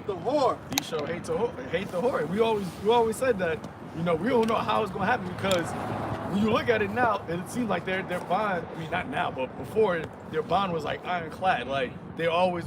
hate the whore. Esau hate the whore. We always said that. You know, we don't know how it's gonna happen because when you look at it now, it seems like their bond. I mean, not now, but before their bond was like ironclad. Like they always.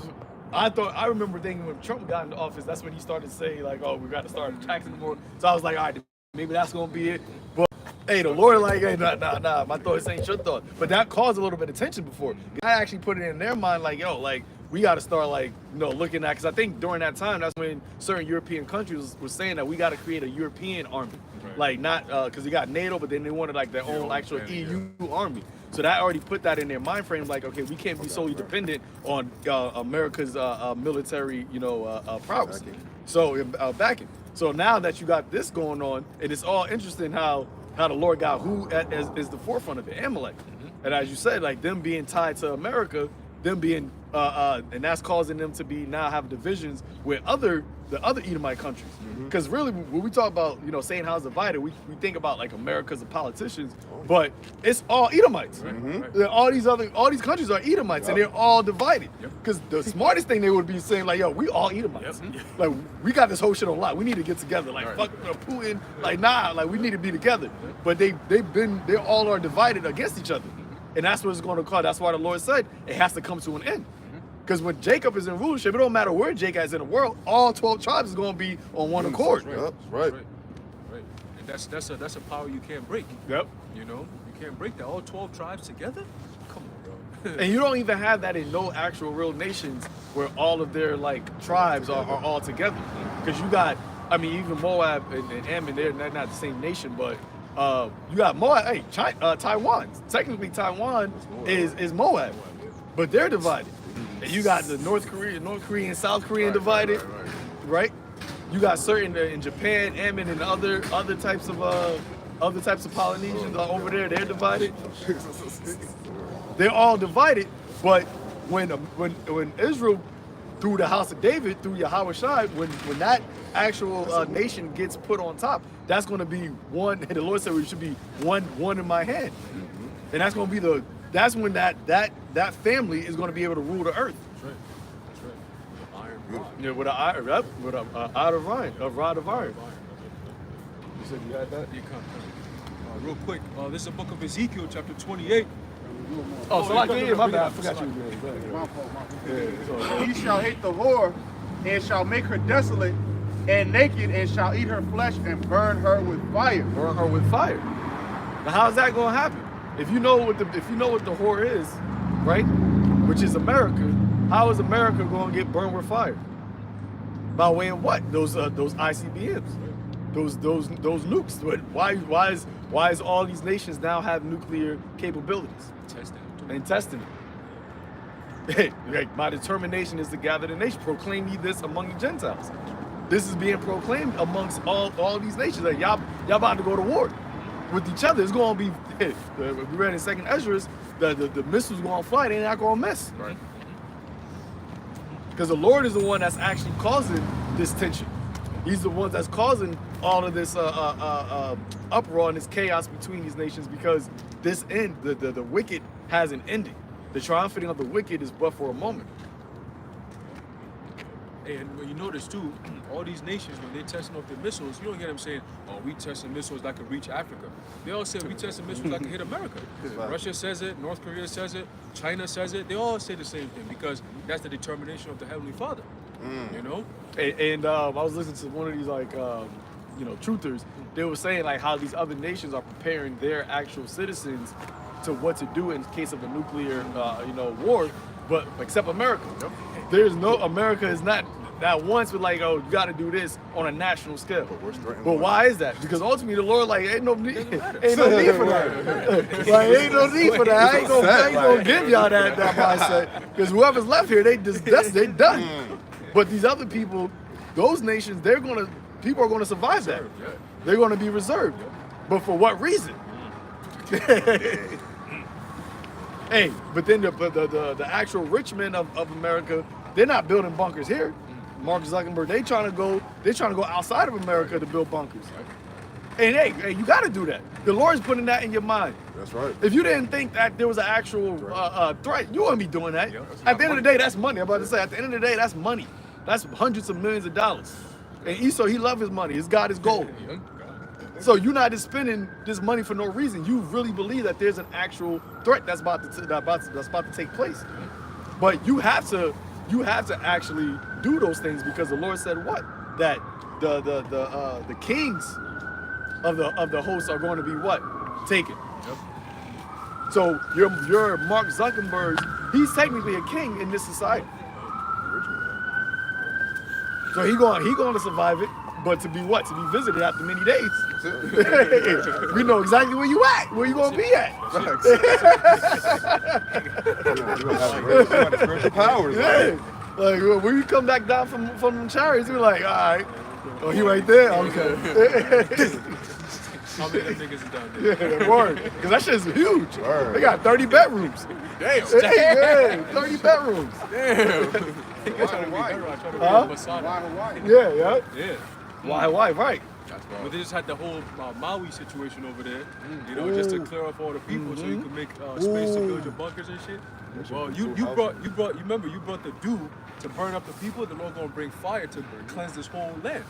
I remember thinking when Trump got into office, that's when he started saying like, "Oh, we got to start taxing more." So I was like, "All right, maybe that's gonna be it." But hey, the Lord like, hey, nah, my thoughts ain't your thoughts. But that caused a little bit of tension before. I actually put it in their mind like, yo, like we got to start like, you know, looking at, because I think during that time, that's when certain European countries were saying that we got to create a European army. Right. Like not, because we got NATO, but then they wanted like their own actual EU army. So that already put that in their mind frame, like, okay, we can't be solely dependent on America's military, you know, prowess. So backing. So now that you got this going on, and it's all interesting how the Lord got who is the forefront of it, Amalek. And as you said, like them being tied to America, them being and that's causing them to be now have divisions with the other Edomite countries. Because really, when we talk about, you know, saying how's divided, we think about like America's the politicians, but it's all Edomites. All these countries are Edomites, and they're all divided. Because the smartest thing they would be saying like, yo, we all Edomites. Like we got this whole shit on lock. We need to get together. Like fuck Putin. Like nah. Like we need to be together. But they all are divided against each other, and that's what it's going to cause. That's why the Lord said it has to come to an end. Because when Jacob is in rulership, it don't matter where Jacob is in the world, all 12 tribes is going to be on one accord. That's right. And that's a power you can't break. Yep. You know, you can't break that. All 12 tribes together? Come on, bro. And you don't even have that in no actual real nations where all of their like tribes are all together. Because you got, I mean, even Moab and Ammon, they're not the same nation, but you got Moab, hey, Taiwan. Technically, Taiwan is Moab, but they're divided. And you got the North Korean, South Korean divided, right? You got certain in Japan, Ammon, and other types of Polynesians over there. They're divided. They're all divided. But when Israel, through the house of David, through Yahweh Shai, when that actual nation gets put on top, that's going to be one. And the Lord said, "We should be one in my hand," and that's going to be That's when that family is going to be able to rule the earth. That's right. Iron rod. Yeah, with a rod of iron. You said you had that? Yeah, come. Real quick, this is the book of Ezekiel, chapter 28. Oh, so like, yeah, my bad. I forgot you. My fault. He shall hate the whore, and shall make her desolate and naked, and shall eat her flesh and burn her with fire. Burn her with fire. Now, how's that going to happen? If you know what the whore is, right, which is America, how is America going to get burned with fire? By way of what? Those ICBMs, those nukes. But why is all these nations now have nuclear capabilities? Testing it. Hey, like, my determination is to gather the nation. Proclaim ye this among the Gentiles. This is being proclaimed amongst all these nations. Like y'all about to go to war with each other. It's going to be, we read in 2nd Ezra, the missiles going to fly, they're not going to miss. Right. Because the Lord is the one that's actually causing this tension. He's the one that's causing all of this uproar and this chaos between these nations, because this end, the wicked has an ending. The triumphing of the wicked is but for a moment. And when you notice too, all these nations, when they're testing off their missiles, you don't hear them saying, "Oh, we testing missiles that could reach Africa." They all say we testing missiles that could hit America. Russia says it, North Korea says it, China says it. They all say the same thing, because that's the determination of the Heavenly Father. You know. And I was listening to one of these truthers. They were saying like how these other nations are preparing their actual citizens to what to do in case of a nuclear war, but except America. There's no America is not once with like, oh, you got to do this on a national scale. But why is that? Because ultimately the Lord like ain't no need for that. Like ain't no need for that. I ain't gonna give y'all that mindset, because whoever's left here, they done. But these other people, those nations, people are gonna survive that. They're gonna be reserved. But for what reason? Hey, but then the actual rich men of America, they're not building bunkers here. Mark Zuckerberg, they're trying to go outside of America to build bunkers. And hey, you got to do that. The Lord's putting that in your mind. That's right. If you didn't think that there was an actual threat, you wouldn't be doing that. At the end of the day, that's money. I'm about to say, at the end of the day, that's money. That's hundreds of millions of dollars. And Esau, he loved his money. His God is gold. So you're not just spending this money for no reason. You really believe that there's an actual threat that's about to take place. But you have to actually do those things because the Lord said what? That the kings of the hosts are going to be what? Taken. Yep. So your Mark Zuckerberg, he's technically a king in this society. So he going to survive it, but to be what? To be visited after many days. We know exactly where you at, where you gonna be at. Spiritual powers. Yeah. Like when you come back down from the chariots, we're like, all right. Oh, he right there? Okay. How many of them niggas is down there? Yeah, word. Because that shit's huge. Word. They got 30 bedrooms. Damn. Yeah, 30 bedrooms. Damn. Hawaii? Huh? Why Hawaii? Yeah. Yeah. Why, right. But they just had the whole Maui situation over there, you know, just to clear up all the people so you could make space to build your bunkers and shit. Well, you brought you brought the dew to burn up the people. The Lord gonna bring fire to cleanse this whole land.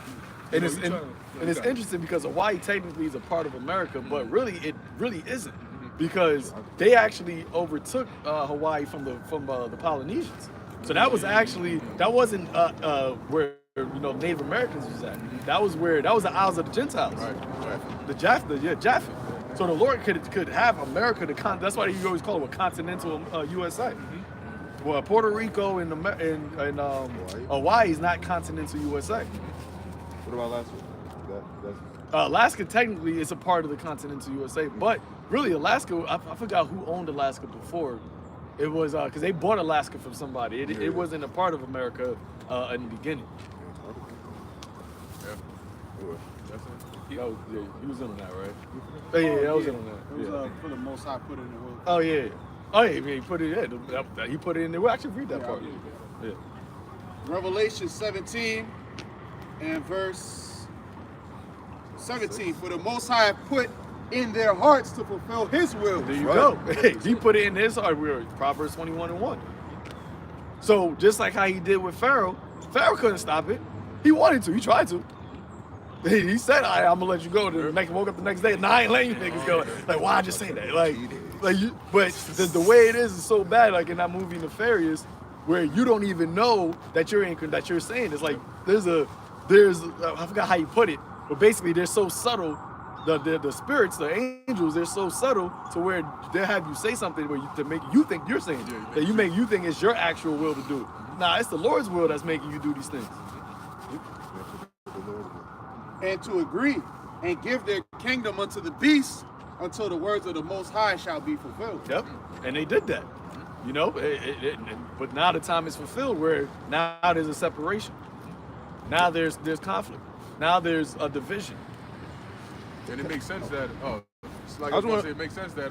And it's interesting because Hawaii technically is a part of America, but really it really isn't because they actually overtook Hawaii from the Polynesians. So that wasn't where Native Americans was at. That was the Isles of the Gentiles. Right. The Japheth. So the Lord could have America that's why you always call it a continental USA. Well, Puerto Rico and Hawaii is not continental USA. What about Alaska? Alaska technically is a part of the continental USA, but really Alaska, I forgot who owned Alaska before. It was because they bought Alaska from somebody. It wasn't a part of America in the beginning. He was in on that, right? I was in on that. It was for the Most High put it in the will. Oh yeah. He put it. Yeah, he put it in there. We'll actually read that part. Yeah. Revelation 17 and verse 17. For the Most High put in their hearts to fulfill His will. There you go. He put it in his heart. We're Proverbs 21:1. So just like how he did with Pharaoh, Pharaoh couldn't stop it. He wanted to. He tried to. He said, I'm gonna let you go. The next woke up the next day. Nah, I ain't letting you niggas go. Like, why I just say that? But the way it is so bad. Like in that movie Nefarious, where you don't even know that you're saying. It's like there's I forgot how you put it, but basically they're so subtle. The spirits, the angels, they're so subtle to where they have you say something to make you think you're saying it. That you think it's your actual will to do it. Nah, it's the Lord's will that's making you do these things. And to agree and give their kingdom unto the beast until the words of the Most High shall be fulfilled. Yep, and they did that. You know, but now the time is fulfilled where now there's a separation. Now there's conflict. Now there's a division. And it makes sense that it makes sense that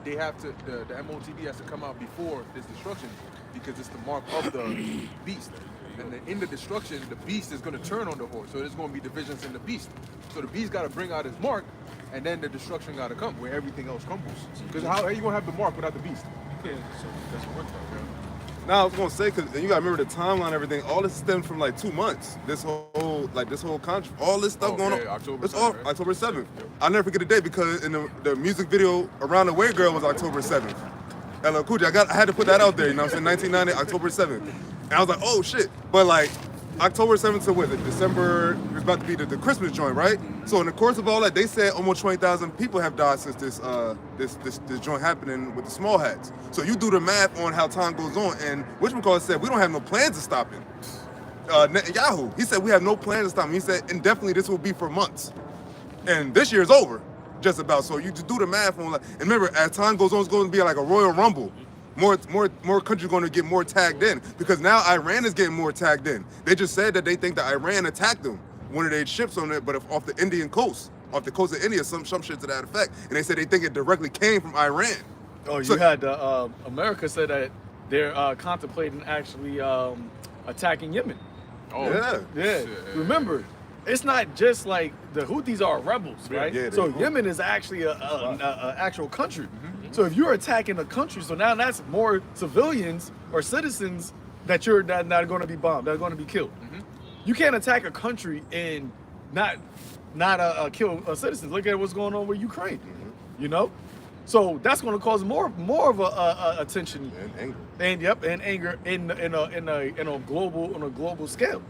they have to the MOTB has to come out before this destruction because it's the mark of the beast. And then in the destruction, the beast is going to turn on the horse. So there's going to be divisions in the beast. So the beast got to bring out his mark, and then the destruction got to come where everything else crumbles. Because how are you going to have the mark without the beast? Yeah, so that's what works out, Now I was gonna say, cause you gotta remember the timeline and everything. All this stemmed from like 2 months. This whole country, all this stuff going on. October It's 7th, all right? October 7th. I'll never forget the day because in the music video "Around the Way Girl" was October 7th. LL Cool J, I had to put that out there. You know what I'm saying? 1990, October 7th. And I was like, oh shit. But like October 7th to what? December. It was about to be the Christmas joint, right? So in the course of all that, they said almost 20,000 people have died since this joint happening with the small hats. So you do the math on how time goes on, and whatchamacallit said we don't have no plans to stop it. Netanyahu, he said we have no plans to stop him. He said indefinitely this will be for months, and this year is over, just about. So you just do the math on and remember, as time goes on, it's going to be like a Royal Rumble. More countries going to get more tagged in because now Iran is getting more tagged in. They just said that they think that Iran attacked them, one of their ships on it, but off the Indian coast, off the coast of India, some shit to that effect. And they said they think it directly came from Iran. Oh, you had America said that they're contemplating actually attacking Yemen. Oh, Yeah. Remember, it's not just like the Houthis are rebels, right? Yeah, so Yemen is actually a actual country. So if you're attacking a country, so now that's more civilians or citizens that are going to be bombed, that are going to be killed. You can't attack a country and not kill citizens. Look at what's going on with Ukraine. You know, so that's going to cause more of a tension And anger. and anger in a global scale.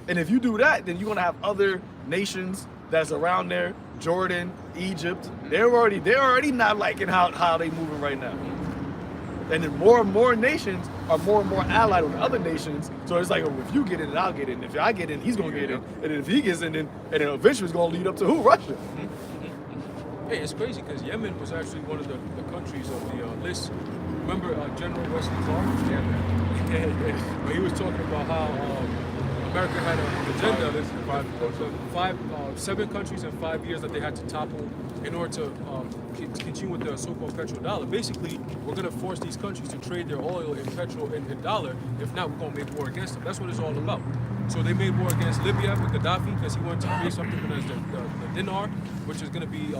And if you do that, then you're going to have other nations that's around there, Jordan, Egypt. They're already not liking how they moving right now. And then more and more nations are more and more allied with other nations. So it's like, oh, if you get in, I'll get in. If I get in, he's gonna get in. And then if he gets in, and then eventually it's gonna lead up to who? Russia. Hey, it's crazy because Yemen was actually one of the countries of the list. Remember General Wesley Clark? Yeah, man. But he was talking about how America had an agenda. 7 countries in 5 years that they had to topple in order to continue with the so-called petrodollar. Basically, we're going to force these countries to trade their oil in petrol in dollar. If not, we're going to make war against them. That's what it's all about. So they made war against Libya with Gaddafi because he wanted to create something known as the dinar, which is going to be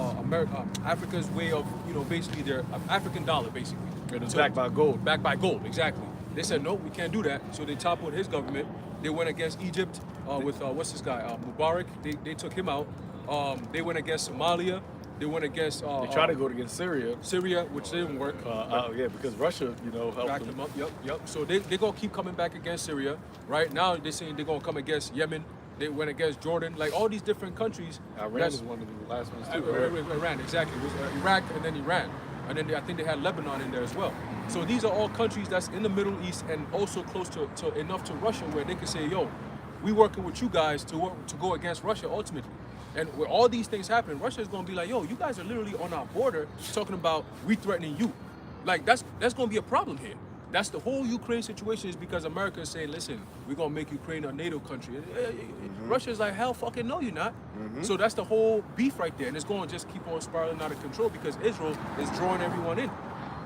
Africa's way of, basically their African dollar, basically. It's backed by gold. Backed by gold, exactly. They said, no, we can't do that. So they toppled his government. They went against Egypt with, what's this guy, Mubarak. They took him out. They went against Somalia. They went against... they tried to go against Syria. Syria, which didn't work. Yeah, because Russia, helped backed them up. Yep. So they're going to keep coming back against Syria. Right now, they're saying they're going to come against Yemen. They went against Jordan. Like, all these different countries. Iran is one of the last ones, too. Iran, exactly. It was Iraq and then Iran. And then I think they had Lebanon in there as well. So these are all countries that's in the Middle East and also close to enough to Russia where they can say, yo, we working with you guys to go against Russia ultimately. And where all these things happen, Russia is going to be like, yo, you guys are literally on our border talking about we threatening you. Like, that's going to be a problem here. That's the whole Ukraine situation, is because America is saying, listen, we're going to make Ukraine a NATO country. Russia's like, hell fucking no, you're not. So that's the whole beef right there. And it's going to just keep on spiraling out of control because Israel is drawing everyone in.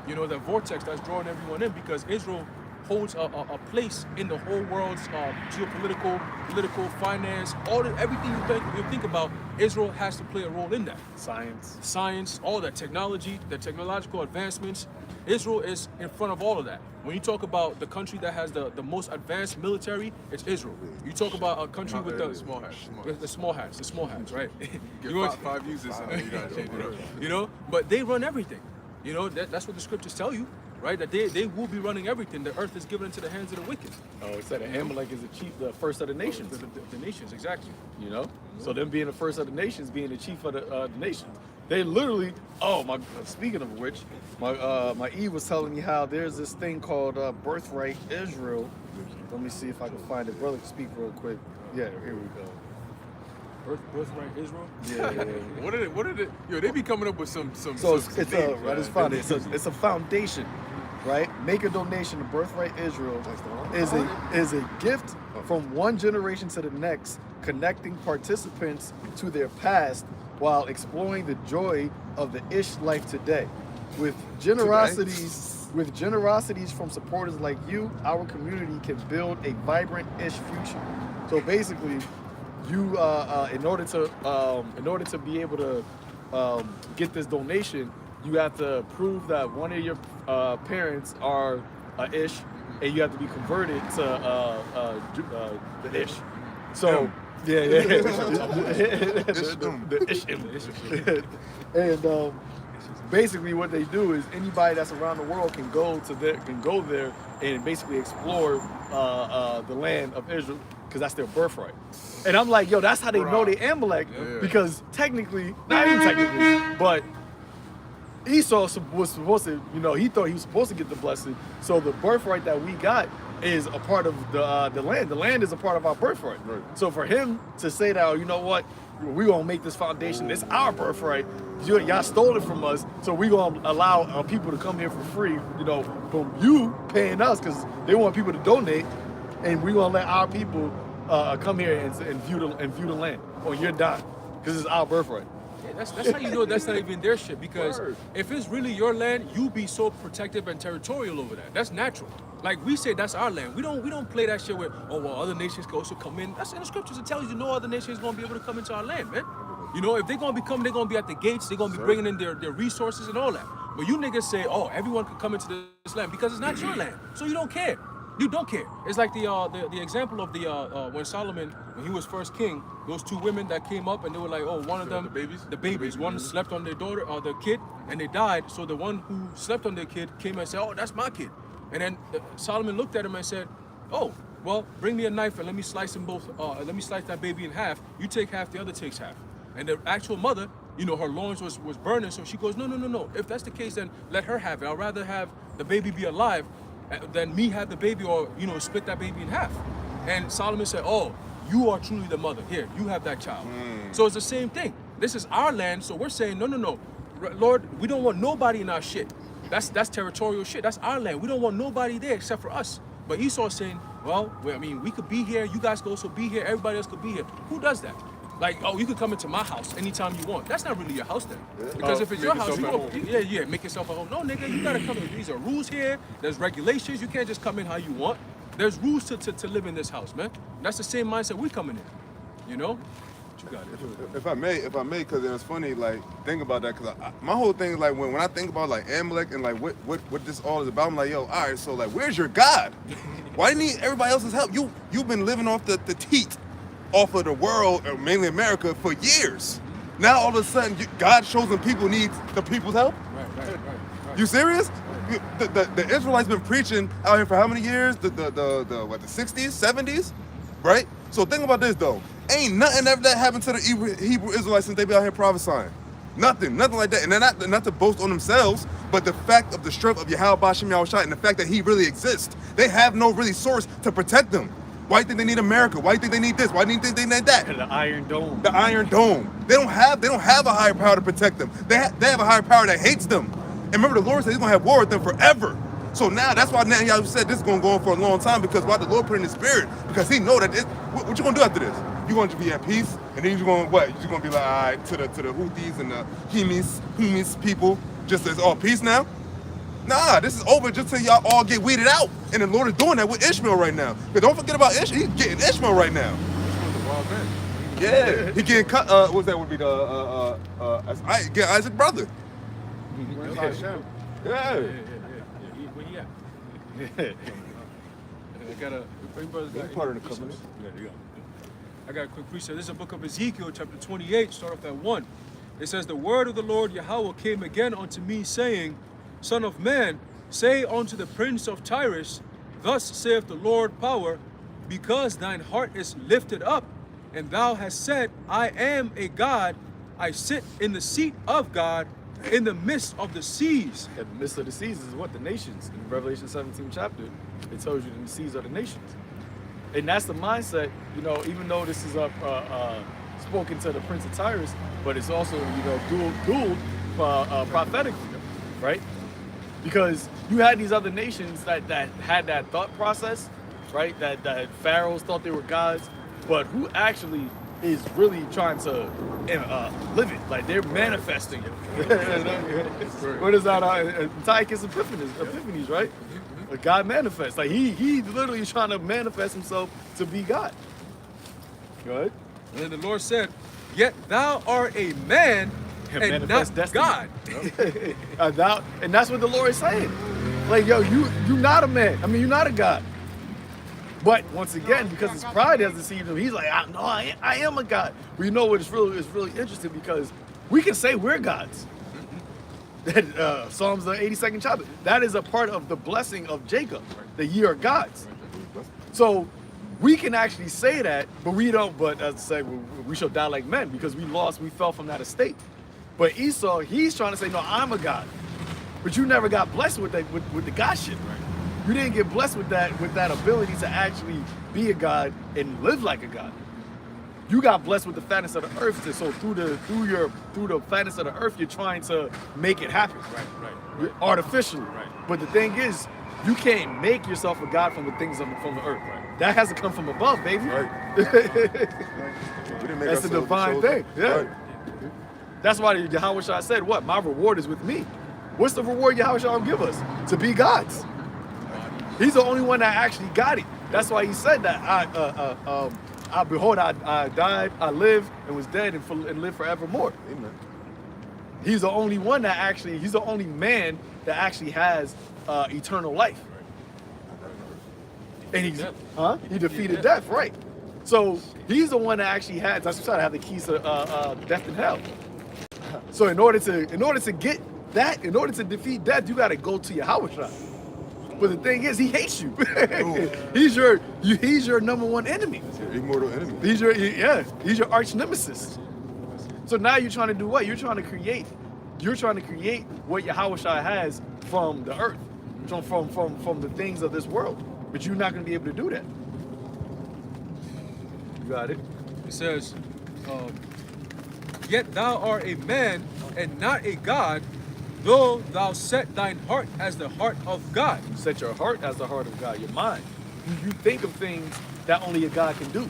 The vortex that's drawing everyone in, because Israel holds a place in the whole world's geopolitical, political, finance, everything you think about. Israel has to play a role in that. Science, all that technology, the technological advancements. Israel is in front of all of that. When you talk about the country that has the most advanced military, it's Israel. You talk about a country with the small hats, right? Get 5 users and then you gotta change it up. But they run everything. That's what the scriptures tell you, right? That they will be running everything. The earth is given into the hands of the wicked. Oh, it said Amalek is the first of the nations. The nations, exactly. So them being the first of the nations, being the chief of the nations. They literally, speaking of which, my Eve was telling me how there's this thing called Birthright Israel. Let me see if I can find it. Brother, speak real quick. Yeah, here we go. Birthright Israel? Yeah. What did it? Yo, they be coming up with some. So I just found it. It's a foundation, right? Make a donation to Birthright Israel is a gift from one generation to the next, connecting participants to their past while exploring the joy of the Ish life today. With generosities from supporters like you, our community can build a vibrant Ish future. So basically, you in order to be able to get this donation, you have to prove that one of your parents are Ish, and you have to be converted to the Ish. So yeah. The Ish. And basically, what they do is anybody that's around the world can go there and basically explore the land of Israel, because that's their birthright. And I'm like, yo, that's how they know they Amalek, because technically, not even technically, but Esau was supposed to, he thought he was supposed to get the blessing. So the birthright that we got is a part of the land. The land is a part of our birthright. Right. So for him to say that, you know what, we're going to make this foundation, it's our birthright, y'all stole it from us, so we're going to allow people to come here for free, from you paying us, because they want people to donate, and we're going to let our people come here and view the land on your dime, because it's our birthright. That's how you know that's not even their shit, because if it's really your land, you be so protective and territorial over that. That's natural. Like we say, that's our land. We don't play that shit with, other nations can also come in. That's in the scriptures. It tells you no other nation is gonna be able to come into our land, man. If they're gonna be coming, they're gonna be at the gates. They're gonna be bringing in their resources and all that. But you niggas say, everyone can come into this land, because it's not your land, so you don't care. You don't care. It's like the example of the when Solomon, when he was first king, those two women that came up and they were like, oh, one of them, the babies, one slept on their daughter or their kid and they died. So the one who slept on their kid came and said, oh, that's my kid. And then Solomon looked at him and said, oh, well, bring me a knife and let me slice them both. Let me slice that baby in half. You take half, the other takes half. And the actual mother, you know, her loins was burning, so she goes, no. If that's the case, then let her have it. I'd rather have the baby be alive than me have the baby, or, you know, split that baby in half. And Solomon said, oh, you are truly the mother. Here, you have that child. So it's the same thing. This is our land, so we're saying, no. Lord, we don't want nobody in our shit. That's territorial shit. That's our land. We don't want nobody there except for us. But Esau's saying, well, I mean, we could be here. You guys could also be here. Everybody else could be here. Who does that? Like, oh, you could come into my house anytime you want. That's not really your house then. Because if it's your house, make yourself a home. No, nigga, you gotta come in. These are rules here. There's regulations. You can't just come in how you want. There's rules to live in this house, man. That's the same mindset we coming in. You know? What you got it? If I may, because it's funny, like, think about that, because my whole thing is, like, when I think about, like, Amalek and, like, what this all is about, I'm like, yo, all right, so, like, where's your God? Why do you need everybody else's help? You've been living off the teat off of the world, or mainly America, for years. Now, all of a sudden, God shows them people need the people's help? Right. You serious? The Israelites been preaching out here for how many years? The 60s, 70s? Right? So think about this, though. Ain't nothing ever that happened to the Hebrew Israelites since they been out here prophesying. Nothing like that. And they're not to boast on themselves, but the fact of the strength of Yahweh Bashem Yahushua and the fact that he really exists, they have no really source to protect them. Why do you think they need America? Why do you think they need this? Why do you think they need that? The Iron Dome. The Iron Dome. They don't have a higher power to protect them. They have a higher power that hates them. And remember, the Lord said he's gonna have war with them forever. So now that's why Netanyahu said this is gonna go on for a long time, because why the Lord put in his spirit, because he know that what you gonna do after this? You gonna be at peace, and then you gonna what? You gonna be like, all right, to the Houthis and the Humis people, just as all peace now? Nah, this is over just till y'all all get weeded out. And the Lord is doing that with Ishmael right now. But don't forget about Ishmael. He's getting Ishmael right now. Ishmael's a wild man. Yeah. He getting cut. What's that would be the get Isaac's brother. Where's Hashem? Yeah. Where he at? I got He's part of the covenant. I got a quick precept. This is a book of Ezekiel, chapter 28, start off at 1. It says, the word of the Lord Yahweh came again unto me, saying, Son of man, say unto the prince of Tyrus, thus saith the Lord power, because thine heart is lifted up, and thou hast said, I am a God, I sit in the seat of God, in the midst of the seas. At the midst of the seas is what? The nations. In Revelation 17 chapter, it tells you the seas are the nations. And that's the mindset, you know, even though this is spoken to the Prince of Tyrus, but it's also, you know, dual prophetically, right? Because you had these other nations that had that thought process, right? That pharaohs thought they were gods, but who actually is really trying to live it? Like, they're manifesting it. What is that? Antiochus Epiphanes, right? But God manifests. Like he literally is trying to manifest himself to be God. Go ahead. And then the Lord said, yet thou art a man and not God. And that's what the Lord is saying. Like, yo, you not a man. I mean, you're not a God. But once again, because his pride has deceived him, he's like, no, I am a God. But you know what is really interesting, because we can say we're gods. Psalms the 82nd chapter. That is a part of the blessing of Jacob, that ye are gods. So we can actually say that, but we don't. But as I say, we shall die like men, because we fell from that estate. But Esau, he's trying to say, no, I'm a God. But you never got blessed with that, with the God shit, right? You didn't get blessed with that ability to actually be a God and live like a God. You got blessed with the fatness of the earth. So through the fatness of the earth, you're trying to make it happen. Right. Artificially. Right. But the thing is, you can't make yourself a God from the things from the earth. Right. That has to come from above, baby. Right. That's the divine thing. Yeah. Right. That's why Yahweh Shah said, what? My reward is with me. What's the reward Yahweh Shah will give us? To be gods. He's the only one that actually got it. That's why he said that behold, I died, I lived, and was dead, and lived forevermore. Amen. He's the only one he's the only man that actually has eternal life. And he's, Death. he defeated death, right? So he's the one that actually had, that's why I have the keys to death and hell. So in order to get that, in order to defeat death, you got to go to Yahushua. But the thing is, he hates you. he's your number one enemy. Your immortal enemy. He's your arch nemesis. So now you're trying to do what? You're trying to create what Yahushua has from the earth, from the things of this world. But you're not going to be able to do that. You got it? It says, yet thou art a man and not a god, though thou set thine heart as the heart of God. You set your heart as the heart of God, your mind. You think of things that only a God can do.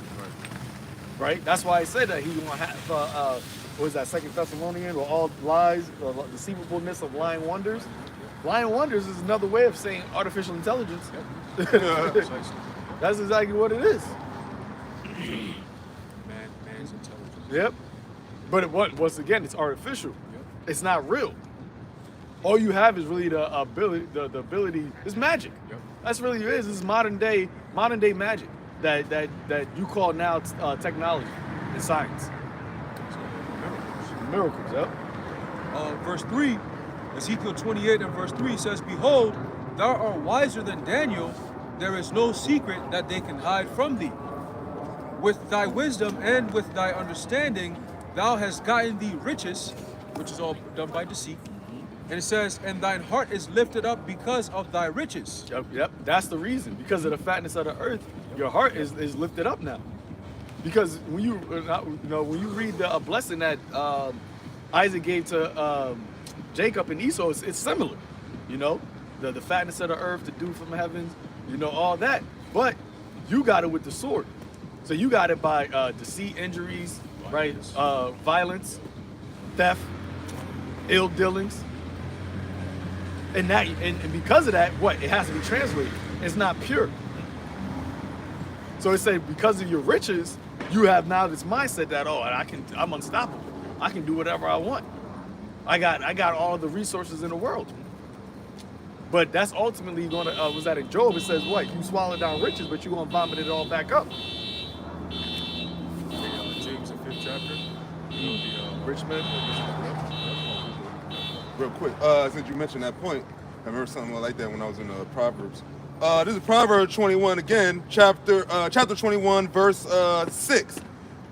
Right? That's why I said that he won't have, what is that, 2 Thessalonians, or all lies, or deceivableness of lying wonders. Lying wonders is another way of saying artificial intelligence. That's exactly what it is. Man's intelligence. Yep. But once again, it's artificial. Yep. It's not real. All you have is really the ability. It's magic. Yep. That's really it is. It's modern day magic that you call now technology and science. Miracles. Yep. Verse 3, Ezekiel 28 and verse 3 says, behold, thou art wiser than Daniel. There is no secret that they can hide from thee. With thy wisdom and with thy understanding, thou hast gotten thee riches, which is all done by deceit. And it says, and thine heart is lifted up because of thy riches. Yep. That's the reason. Because of the fatness of the earth, your heart is lifted up now. Because when you read the blessing that Isaac gave to Jacob and Esau, it's similar. The fatness of the earth, the dew from the heavens, all that. But you got it with the sword. So you got it by deceit, injuries, right? Violence, theft, ill dealings. And because of that, it has to be translated. It's not pure. So it said because of your riches, you have now this mindset that I'm unstoppable. I can do whatever I want. I got all the resources in the world. But that's ultimately going to was that in Job? It says what? You swallow down riches, but you're gonna vomit it all back up. James, the 5th chapter. Rich man. Real quick, since you mentioned that point, I remember something like that when I was in Proverbs. This is Proverbs 21 again, chapter 21, verse 6.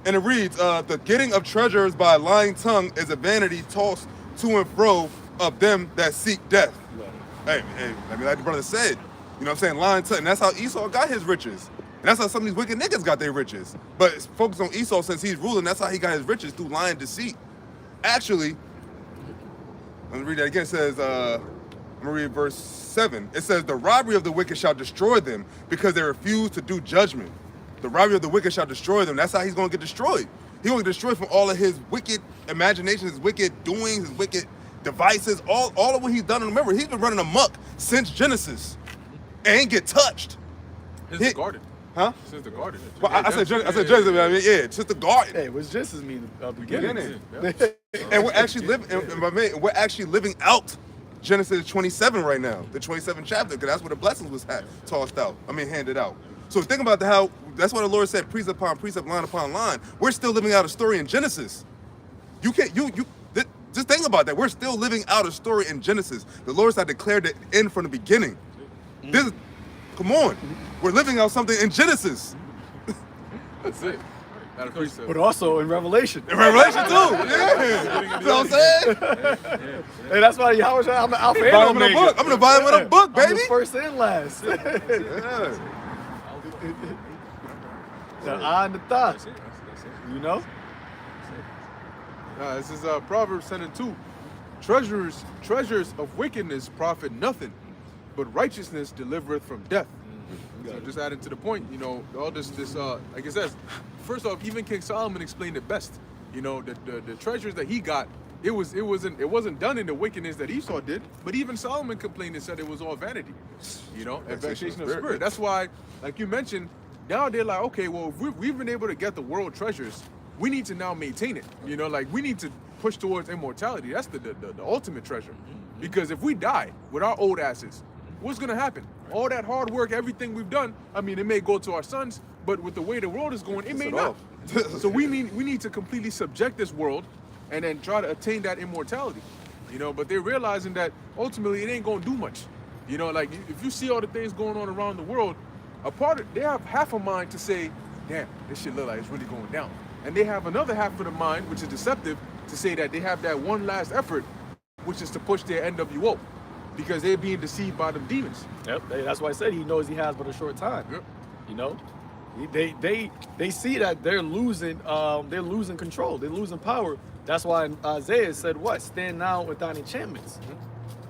And it reads, the getting of treasures by a lying tongue is a vanity tossed to and fro of them that seek death. Hey, like the brother said, you know what I'm saying, lying tongue. And that's how Esau got his riches. And that's how some of these wicked niggas got their riches. But it's focused on Esau since he's ruling. That's how he got his riches, through lying deceit. Actually, let me read that again. It says, I'm going to read verse 7. It says, the robbery of the wicked shall destroy them because they refuse to do judgment. The robbery of the wicked shall destroy them. That's how he's going to get destroyed. He's going to get destroyed from all of his wicked imaginations, his wicked doings, his wicked devices, all of what he's done. And remember, he's been running amok since Genesis and ain't get touched. Since the garden. Huh? Since the garden. Well, I said Genesis, I mean, yeah, since the garden. Hey, what's Genesis mean? Beginning. And we're actually we're actually living out Genesis 27 right now, the 27th chapter, because that's where the blessings was handed out. So think about how that's why the Lord said precept upon precept, line upon line. We're still living out a story in Genesis. Just think about that. We're still living out a story in Genesis. The Lord had declared the end from the beginning. Come on, we're living out something in Genesis. That's it. Not a precept. But also in Revelation. In Revelation too. Yeah. You know what I'm saying? Hey, that's why I'm the Alpha and Volume of the Omega. book. I'm the volume of the book, I'm baby. the first and last. Yeah. The eye and the thigh. That's it. You know? This is Proverbs 10 and 2. Treasures of wickedness profit nothing, but righteousness delivereth from death. So just adding to the point, all this like I said, first off, even King Solomon explained it best. The treasures that he got, it wasn't done in the wickedness that Esau did, but even Solomon complained and said it was all vanity. And vexation of spirit. That's why, like you mentioned, now they're like, okay, well, if we've been able to get the world treasures, we need to now maintain it. Like we need to push towards immortality. That's the ultimate treasure. Because if we die with our old asses, what's gonna happen? all that hard work, everything we've done, I mean, it may go to our sons, but with the way the world is going, it may it not. off. So we need to completely subject this world and then try to attain that immortality. You know, but they're realizing that ultimately it ain't gonna do much. You know, like if you see all the things going on around the world, they have half a mind to say, damn, this shit look like it's really going down. And they have another half of the mind, which is deceptive, to say that they have that one last effort, which is to push their NWO, because they're being deceived by them demons. Yep, that's why I said he knows he has but a short time. Yep. You know, they see that they're losing control, they're losing power. That's why Isaiah said, "What? Stand now with thine enchantments.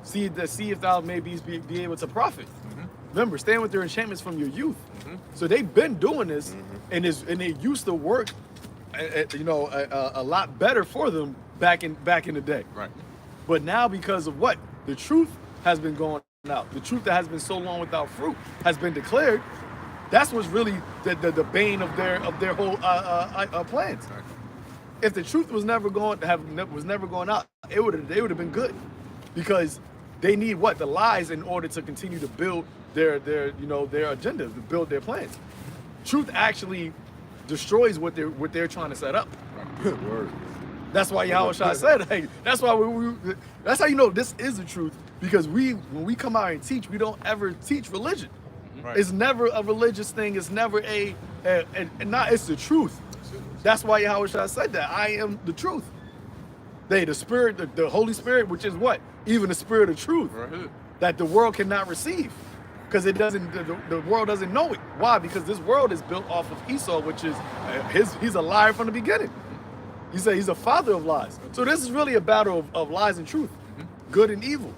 See if thou may be able to profit." Remember, stand with your enchantments from your youth. So they've been doing this, and they used to work, a lot better for them back in the day. Right. But now, because of what? The truth has been going out. The truth that has been so long without fruit has been declared. That's what's really the bane of their whole plans. If the truth was never going out, they would have been good, because they need what? The lies in order to continue to build their agenda, to build their plans. Truth actually destroys what they're trying to set up. Word. That's why Yahushua said, hey, that's why that's how you know this is the truth, because when we come out and teach, we don't ever teach religion. Right. It's never a religious thing. It's never it's the truth. That's why Yahushua said that I am the truth. The Spirit, the Holy Spirit, which is what? Even the Spirit of truth, Right. that the world cannot receive, because it doesn't. The world doesn't know it. Why? Because this world is built off of Esau, which is he's a liar from the beginning. He said he's a father of lies. So this is really a battle of lies and truth, good and evil.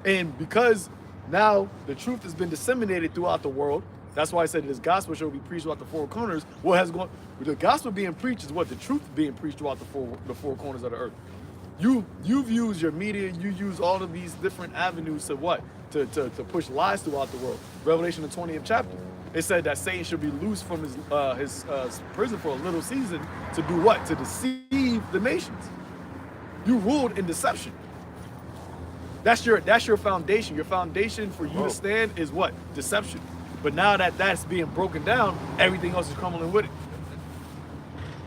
And because now the truth has been disseminated throughout the world, that's why I said this gospel shall be preached throughout the four corners. The gospel being preached is what? The truth being preached throughout the four corners of the earth. You've used your media, you use all of these different avenues to what? To push lies throughout the world. Revelation, the 20th chapter. It said that Satan should be loosed from his prison for a little season to do what? To deceive the nations. You ruled in deception. That's your foundation. Your foundation for you to stand is what? Deception. But now that that's being broken down, everything else is crumbling with it.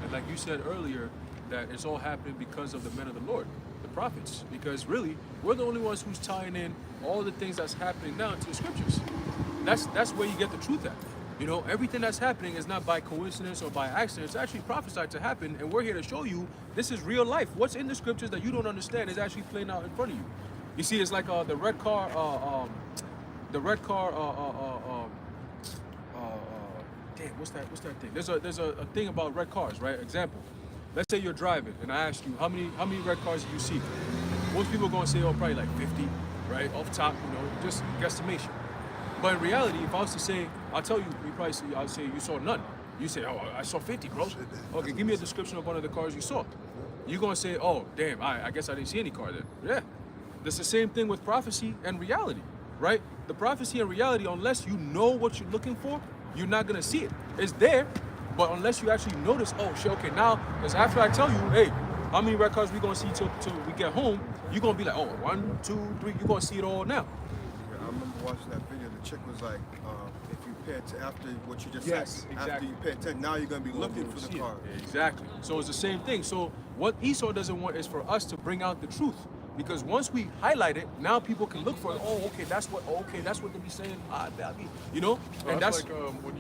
And like you said earlier, that it's all happening because of the men of the Lord, the prophets. Because really, we're the only ones who's tying in all the things that's happening now to the scriptures. That's where you get the truth at. You know, everything that's happening is not by coincidence or by accident. It's actually prophesied to happen, and we're here to show you this is real life. What's in the scriptures that you don't understand is actually playing out in front of you. You see, it's like the red car. Damn, what's that thing? There's a thing about red cars, right? Example. Let's say you're driving, and I ask you how many red cars do you see? Most people are gonna say, oh, probably like 50, right? Off top, just guesstimation. But in reality, if I was to say, I'll tell you, I'll say you saw none. You say, oh, I saw 50, bro. Okay, give me a description of one of the cars you saw. You're gonna say, oh, damn, I guess I didn't see any car then. Yeah. That's the same thing with prophecy and reality, right? The prophecy and reality, unless you know what you're looking for, you're not gonna see it. It's there, but unless you actually notice, oh shit, okay, now, because after I tell you, hey, how many red cars we gonna see till we get home, you're gonna be like, oh, 1, 2, 3, you're gonna see it all now. I remember watching that video. The chick was like, if you pay attention after what you just Yes, said, exactly. after you pay attention, now you're gonna be looking for the car. Exactly. So it's the same thing. So what Esau doesn't want is for us to bring out the truth. Because once we highlight it, now people can look for it. Oh, okay, that's what they be saying. And that's like when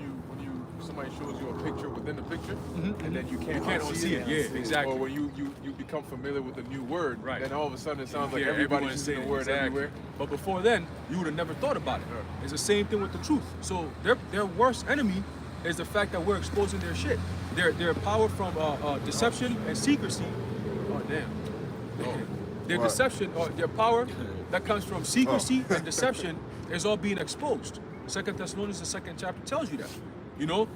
somebody shows you a picture within the picture, and then you can't unsee it. Yeah, exactly. Or when you become familiar with a new word, Right. then all of a sudden it sounds like Yeah, everybody's everyone's using saying the word exactly. everywhere. But before then, you would have never thought about it. Yeah. It's the same thing with the truth. So their worst enemy is the fact that we're exposing their shit. Their power from deception and secrecy. Oh damn. Their What? deception or their power that comes from secrecy and deception is all being exposed. 2 Thessalonians, the 2nd chapter tells you that.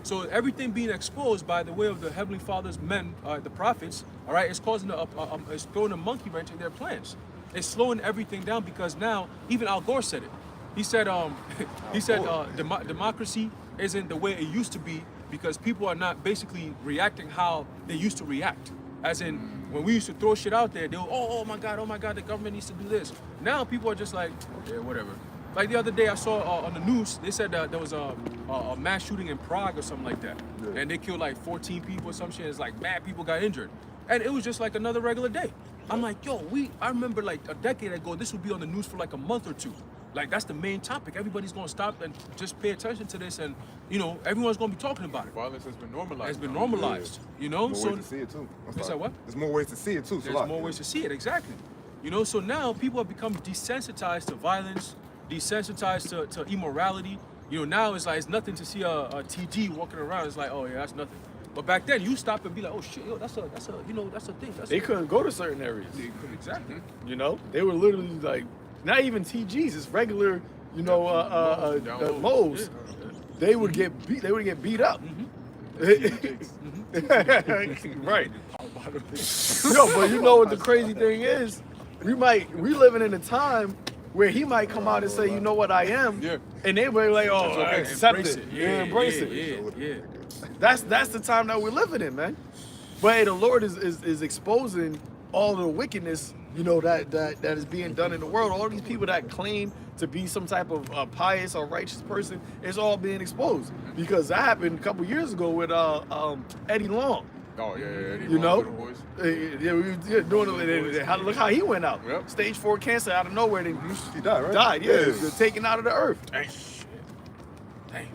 So everything being exposed by the way of the Heavenly Father's men, the prophets, all right, it's causing it's throwing a monkey wrench in their plans. It's slowing everything down because now even Al Gore said it. He said democracy isn't the way it used to be because people are not basically reacting how they used to react. As in, when we used to throw shit out there, they were, oh my God, the government needs to do this. Now people are just like, yeah, whatever. Like the other day, I saw on the news, they said that there was a mass shooting in Prague or something like that. Yeah. And they killed like 14 people or some shit. It's like mad people got injured. And it was just like another regular day. I'm like, yo, I remember like a decade ago, this would be on the news for like a month or two. Like, that's the main topic. Everybody's going to stop and just pay attention to this. And, you know, everyone's going to be talking about it. Violence has been normalized. It's been now. normalized, you know? More So ways to see it too. I'm They sorry. said what? There's more ways to see it too. there's more ways to see it, exactly. You know, so now people have become desensitized to violence, desensitized to immorality. You know, now it's like, it's nothing to see a TG walking around. It's like, oh yeah, that's nothing. But back then, you stop and be like, oh shit, yo, that's a you know, that's a thing. That's They a, couldn't go to certain areas. exactly. You know, they were literally like, not even TGs, it's regular, you know, modes. They would get beat. They would get beat up. Right. No, but you know what the crazy thing is? We living in a time where he might come out and say, you know what I am, Yeah. and they were like, oh, I accept Embrace it. it. Yeah, embrace it. Yeah. That's the time that we're living in, man. But hey, the Lord is exposing all the wickedness, you know, that is being done in the world. All these people that claim to be some type of pious or righteous person, it's all being exposed. Because that happened a couple years ago with Eddie Long. Oh yeah. You know, The boys. yeah, we were doing it. Look how he went out. Yep. Stage 4 cancer out of nowhere. They He died, right? died. Yeah, they're taken out of the earth. Dang.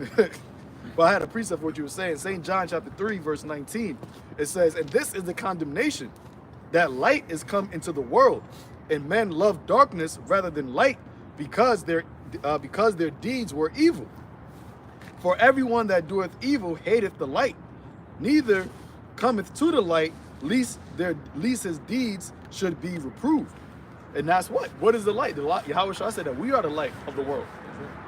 But I had a precept for what you were saying. St. John chapter 3, verse 19. It says, and this is the condemnation, that light is come into the world, and men love darkness rather than light, because their deeds were evil. For everyone that doeth evil hateth the light, neither cometh to the light, lest his deeds should be reproved. And that's what? What is the light? The light, Yahweh Shah said that we are the light of the world.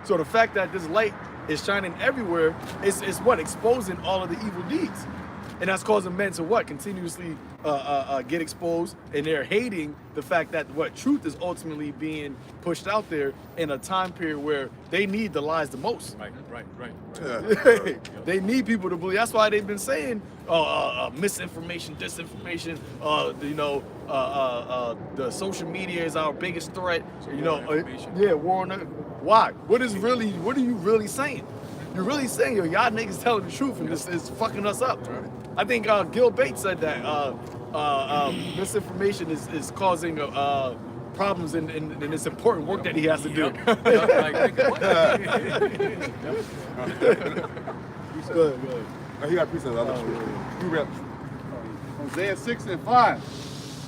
So the fact that this light is shining everywhere is what? Exposing all of the evil deeds. And that's causing men to what? Continuously get exposed, and they're hating the fact that what truth is ultimately being pushed out there in a time period where they need the lies the most. Right. Yeah. They need people to believe. That's why they've been saying misinformation, disinformation. The social media is our biggest threat. So You war know, on information. yeah, war on. Why? What are you really saying? You're really saying, yo, y'all niggas telling the truth, and this is fucking us up. I think Gil Bates said that misinformation is causing problems in this important work that he has to do. Like, nigga, what? Go ahead. Oh, he got precepts. I love you. You rep. Hosea 6:5.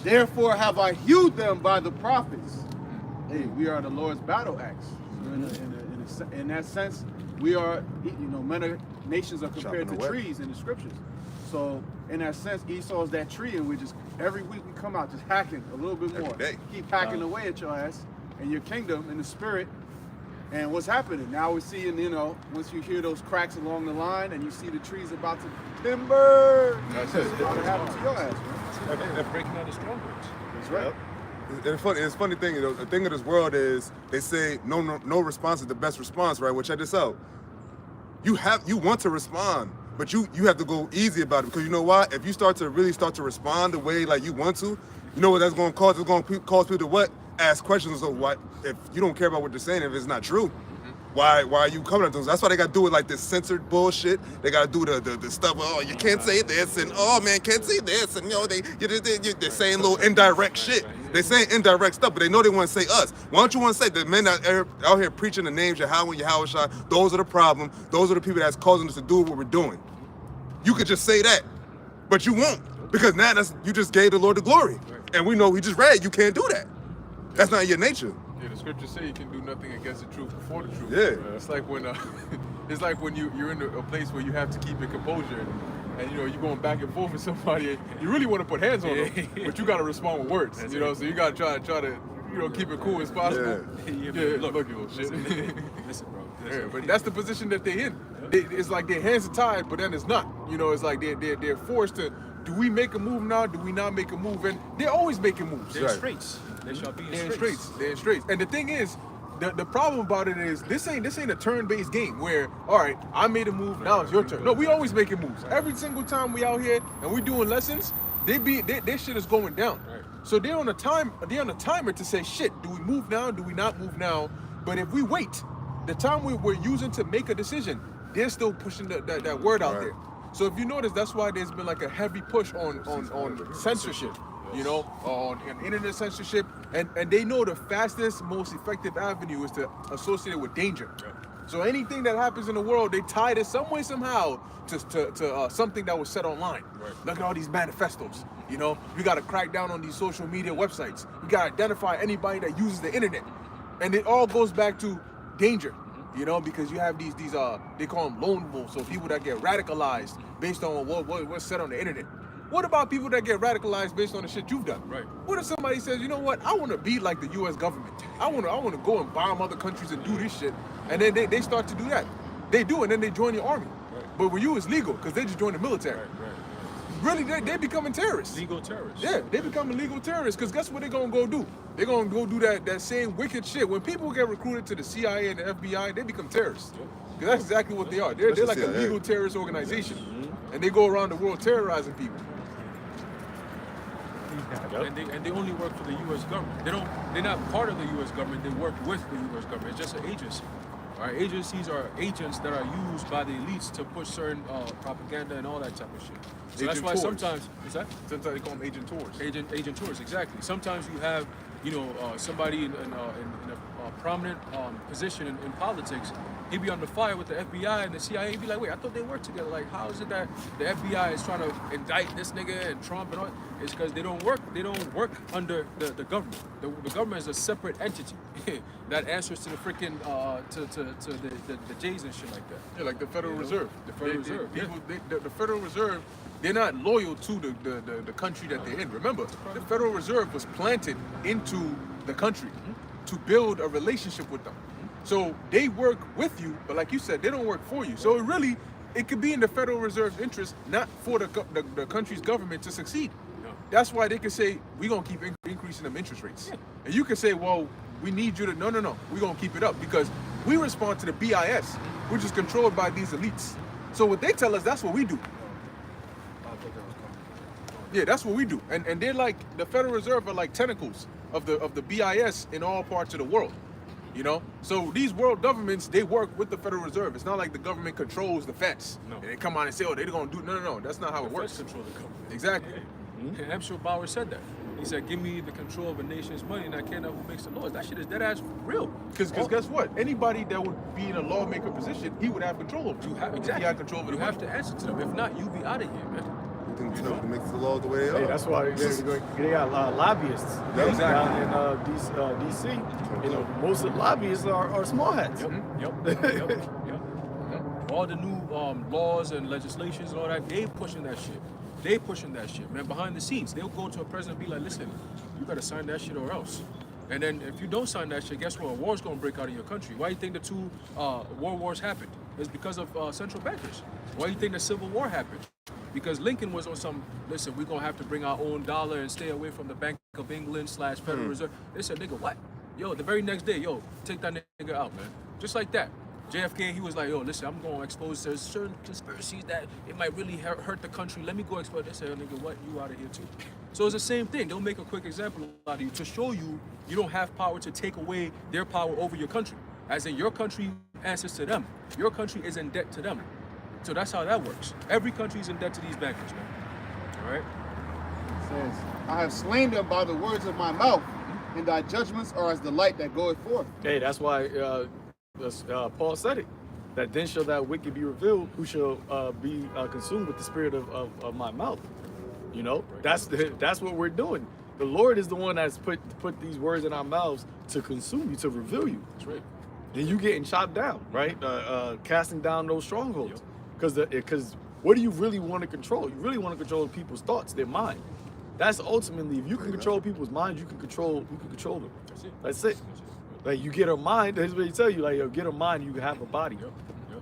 Therefore have I hewed them by the prophets. Hey, we are the Lord's battle axe. In that sense, we are, nations are compared Chopping to away. trees in the scriptures. So in that sense, Esau is that tree, and we just, every week we come out just hacking a little bit more. Every day. Keep hacking away at your ass and your kingdom in the spirit. And what's happening? Now we're seeing, once you hear those cracks along the line and you see the trees about to timber, That's it's about to happen to your ass, man. They're breaking out the strongholds. That's right. It's funny thing, the thing of this world is they say no response is the best response, right? Well, check this out. You want to respond, but you have to go easy about it, because you know why? If you start to respond the way like you want to, you know what that's going to cause? It's going to cause people to what? Ask questions of what, if you don't care about what they're saying, if it's not true. Why are you coming at those? That's why they got to do it like this censored bullshit. They got to do the stuff. Oh, you can't say this, and oh man, can't say this, and they're saying little indirect shit. They're saying indirect stuff, but they know they want to say us. Why don't you want to say the men out here preaching the names Yahweh, Yahweh Shah? Those are the problem. Those are the people that's causing us to do what we're doing. You could just say that, but you won't, because now you just gave the Lord the glory, and we know we just read you can't do that. That's not your nature. Yeah, the scriptures say you can do nothing against the truth before the truth. Yeah. It's like when you're in a place where you have to keep your composure, and you're going back and forth with somebody, and you really want to put hands on them, but you got to respond with words. So you got to try to keep it cool as possible. Look, you shit. Listen, bro. Yeah, but that's the position that they're in. It's like their hands are tied, but then it's not. It's like they're forced to. Do we make a move now? Do we not make a move? And they're always making moves. They're in straits. They shall be They're in straits. They're in straits. And the thing is, the problem about it is this ain't a turn-based game where, all right, I made a move, now it's your turn. No, we always making moves. Every single time we out here and we doing lessons, their shit is going down. Right. So they're on a timer to say, shit, do we move now? Do we not move now? But if we wait, the time we're using to make a decision, they're still pushing that word out Right. there. So if you notice, that's why there's been like a heavy push on censorship, you know, on internet censorship, and they know the fastest, most effective avenue is to associate it with danger. So anything that happens in the world, they tie it some way, somehow to something that was said online. Right. Look at all these manifestos. You know, we got to crack down on these social media websites. We got to identify anybody that uses the internet, and it all goes back to danger. You know, because you have these they call them lone wolves, so people that get radicalized based on what's said on the internet. What about people that get radicalized based on the shit you've done? Right. What if somebody says, you know what, I want to be like the U.S. government. I want to go and bomb other countries and do this shit, and then they start to do that. They do, and then they join the army. Right. But with you, it's legal because they just joined the military. Right. Really, they becoming terrorists. Legal terrorists. Yeah, they become illegal terrorists because guess what they're gonna go do? They're gonna go do that same wicked shit. When people get recruited to the CIA and the FBI, they become terrorists. Because that's exactly what they are. They're That's like the a CIA. legal terrorist organization. And they go around the world terrorizing people. And they only work for the U.S. government. They're not part of the U.S. government. They work with the U.S. government. It's just an agency. All right, agencies are agents that are used by the elites to push certain propaganda and all that type of shit. So that's why Agentors. sometimes, is that? Sometimes they call them agent tours. Agent tours, exactly. Sometimes you have, somebody in a prominent position in politics. He'd be under fire with the FBI and the CIA. He'd be like, wait, I thought they worked together. Like, how is it that the FBI is trying to indict this nigga and Trump and all? It's because they don't work. They don't work under the government. The government is a separate entity that answers to the freaking to the J's and shit like that. Yeah, like the Federal Reserve. The Federal Reserve, yeah. The Federal Reserve, they're not loyal to the country that they're in. Remember, the Federal Reserve was planted into the country to build a relationship with them. So they work with you, but like you said, they don't work for you. So it could be in the Federal Reserve's interest, not for the country's government to succeed. No. That's why they can say, we're going to keep increasing them interest rates. Yeah. And you can say, well, we need you to, no, we're going to keep it up because we respond to the BIS, which is controlled by these elites. So what they tell us, that's what we do. I thought that was coming. Yeah, that's what we do. And they're like, the Federal Reserve are like tentacles of the BIS in all parts of the world. You know? So these world governments, they work with the Federal Reserve. It's not like the government controls the feds. No. And they come out and say, oh, they're going to do, no. That's not how it The works. feds control the government. Exactly. And Amschel Bauer said that. He said, give me the control of a nation's money and I care not who makes the laws. That shit is dead ass real. Because guess what? Anybody that would be in a lawmaker position, he would have control over. You have, If exactly. He had control over you the have money. to answer to them. If not, you be out of here, man. You think the government makes the laws the way they are? Hey, that's why they got lobbyists Yeah, exactly. down in DC. You know, most of the lobbyists are small hats. Yep. All the new laws and legislations and all that, they pushing that shit. They pushing that shit, man. Behind the scenes, they'll go to a president and be like, listen, you gotta sign that shit or else. And then if you don't sign that shit, guess what? A war's gonna break out in your country. Why do you think the two world wars happened? It's because of central bankers. Why do you think the Civil War happened? Because Lincoln was on some, listen, we're gonna have to bring our own dollar and stay away from the Bank of England / Federal Reserve. They said, nigga, what? Yo, the very next day, yo, take that nigga out, man. Just like that. JFK, he was like, yo, listen, I'm going to expose certain conspiracies that it might really hurt the country. Let me go expose. They said, oh, nigga, what? You out of here too. So it's the same thing. They'll make a quick example out of you to show you you don't have power to take away their power over your country. As in your country answers to them. Your country is in debt to them. So that's how that works. Every country is in debt to these bankers, man. All right? It says, I have slain them by the words of my mouth, and thy judgments are as the light that goeth forth. Hey, that's why Paul said it. That then shall that wicked be revealed, who shall be consumed with the spirit of my mouth. You know, that's what we're doing. The Lord is the one that's put these words in our mouths to consume you, to reveal you. That's right. And you getting chopped down, right? Casting down those strongholds. Because what do you really want to control? You really want to control people's thoughts, their mind. That's ultimately, if you can control people's minds, you can control them. That's it. That's it. Like, you get a mind, that's what he tell you, like, yo, get a mind, you can have a body. Yep.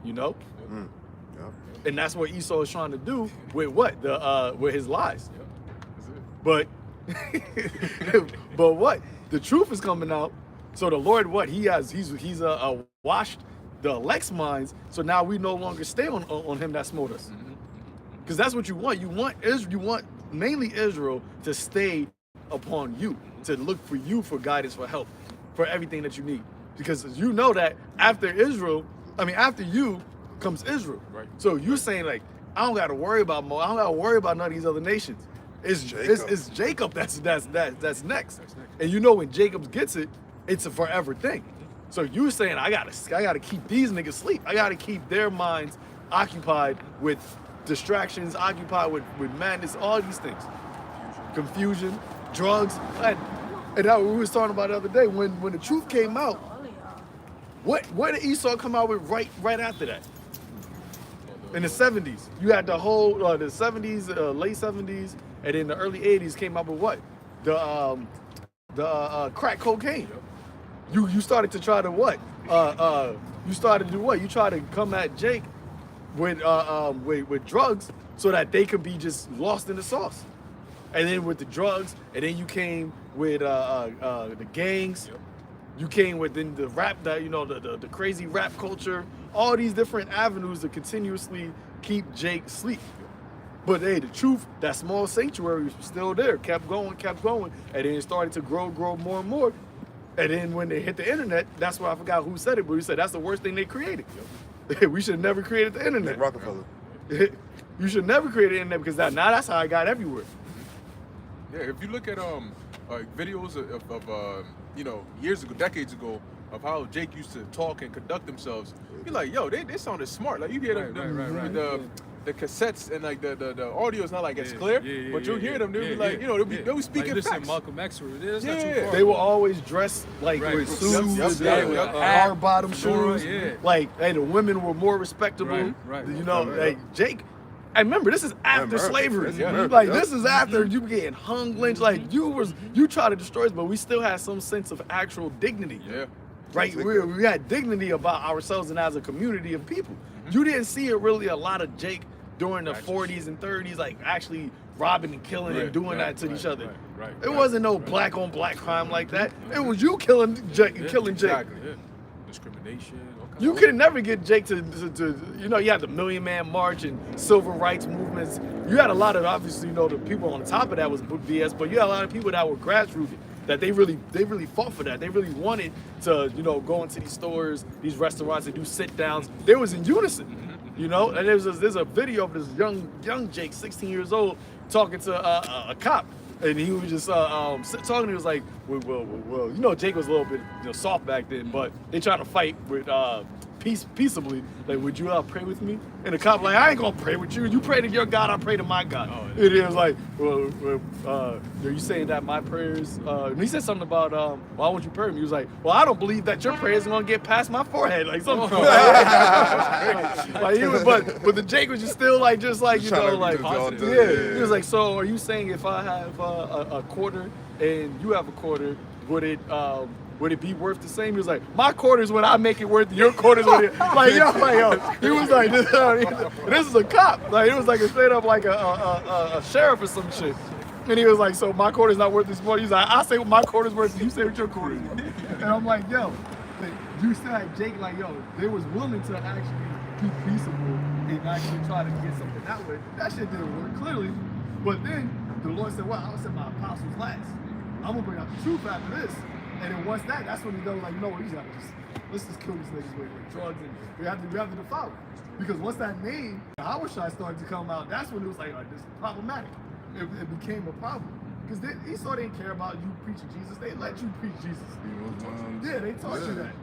You know? Yep. And that's what Esau is trying to do with what? With his lies. Yep. That's it. But but what? The truth is coming out. So the Lord, what? He's washed the elect's minds, so now we no longer stay on him that smote us. Because that's what you want. You want Israel, you want mainly Israel to stay upon you, to look for you for guidance, for help, for everything that you need. because you know that after you comes Israel. Right. So you're saying like, I don't got to worry about Mo. I don't got to worry about none of these other nations. It's Jacob that's next. And you know when Jacob gets it, it's a forever thing. So you're saying I gotta keep these niggas asleep. I gotta keep their minds occupied with distractions, occupied with madness, all these things. Confusion, drugs. And that we was talking about the other day when the truth came out. What did Esau come out with right after that? In the 70s, you had the whole the 70s, late 70s, and then the early 80s came out with what? The crack cocaine. You started to try to what? You started to do what? You tried to come at Jake with drugs so that they could be just lost in the sauce. And then with the drugs, and then you came with the gangs. Yep. You came with then the rap, the crazy rap culture, all these different avenues to continuously keep Jake asleep. But hey, the truth, that small sanctuary was still there, kept going, and then it started to grow more and more. And then when they hit the internet, that's why I forgot who said it, but he said that's the worst thing they created. We should have never created the internet. Rockefeller. You should never create the internet because now that's how I got everywhere. Yeah, if you look at videos of years ago, decades ago, of how Jake used to talk and conduct themselves, you're like, yo, they sounded smart. Like you hear them, the cassettes and like the audio is not like as clear, but you'll hear them. They'll be like, they'll be speaking like, facts. Malcolm X, that's not too far. They will always dress like Right. with suits, Yep. hard bottom shoes. Yeah. Like, hey, the women were more respectable. Right. Like Jake. And remember, this is after America. slavery. Yeah, America, Like yeah. this is after you getting hung, lynched. Like you try to destroy us, but we still had some sense of actual dignity. Yeah. Right, we had dignity about ourselves and as a community of people. You didn't see it really a lot of Jake during the 40s and 30s, like actually robbing and killing and doing that to each other. It wasn't no black on black crime like that. It was you killing Jake. Exactly. Yeah. Discrimination. all kinds You of- could never get Jake to you had the Million Man March and civil rights movements. You had a lot of, obviously, the people on the top of that was BS, but you had a lot of people that were grassroots, that they really fought for that. They really wanted to, go into these stores, these restaurants and do sit downs. They was in unison, and there's a video of this young Jake, 16 years old, talking to a cop. And he was just talking. He was like, well, Jake was a little bit soft back then, but they tried to fight with peaceably. Like, would you pray with me? And the cop like, I ain't gonna pray with you. You pray to your God, I pray to my God. Oh, And it was like, are you saying that my prayers? And he said something about why won't you pray with me? He was like, well, I don't believe that your prayers are gonna get past my forehead, like something. But the Jake was just still like Trying to like be positive. yeah. He was like, so are you saying if I have a quarter and you have a quarter, would it be worth the same? He was like, my quarter's what I make it worth, your quarter's what it. Like, yo. He was like, this is a cop. Like, it was like a straight up like a sheriff or some shit. And he was like, so my quarter's not worth this more. He's like, I say what my quarter's worth, you say what your quarter's worth. And I'm like, yo, you still had Jake like, yo, they was willing to actually be peaceable and actually try to get something that way. That shit didn't work, clearly. But then the Lord said, well, I said my apostles last. I'm gonna bring out the truth after this. And then once that's when he goes like, you know what, let's just kill these niggas with drugs and we have to defile it. Because once that name, Hawashai, started to come out, that's when it was like, this is problematic. It became a problem. Because Esau didn't care about you preaching Jesus. They let you preach Jesus. Yeah, they taught you that.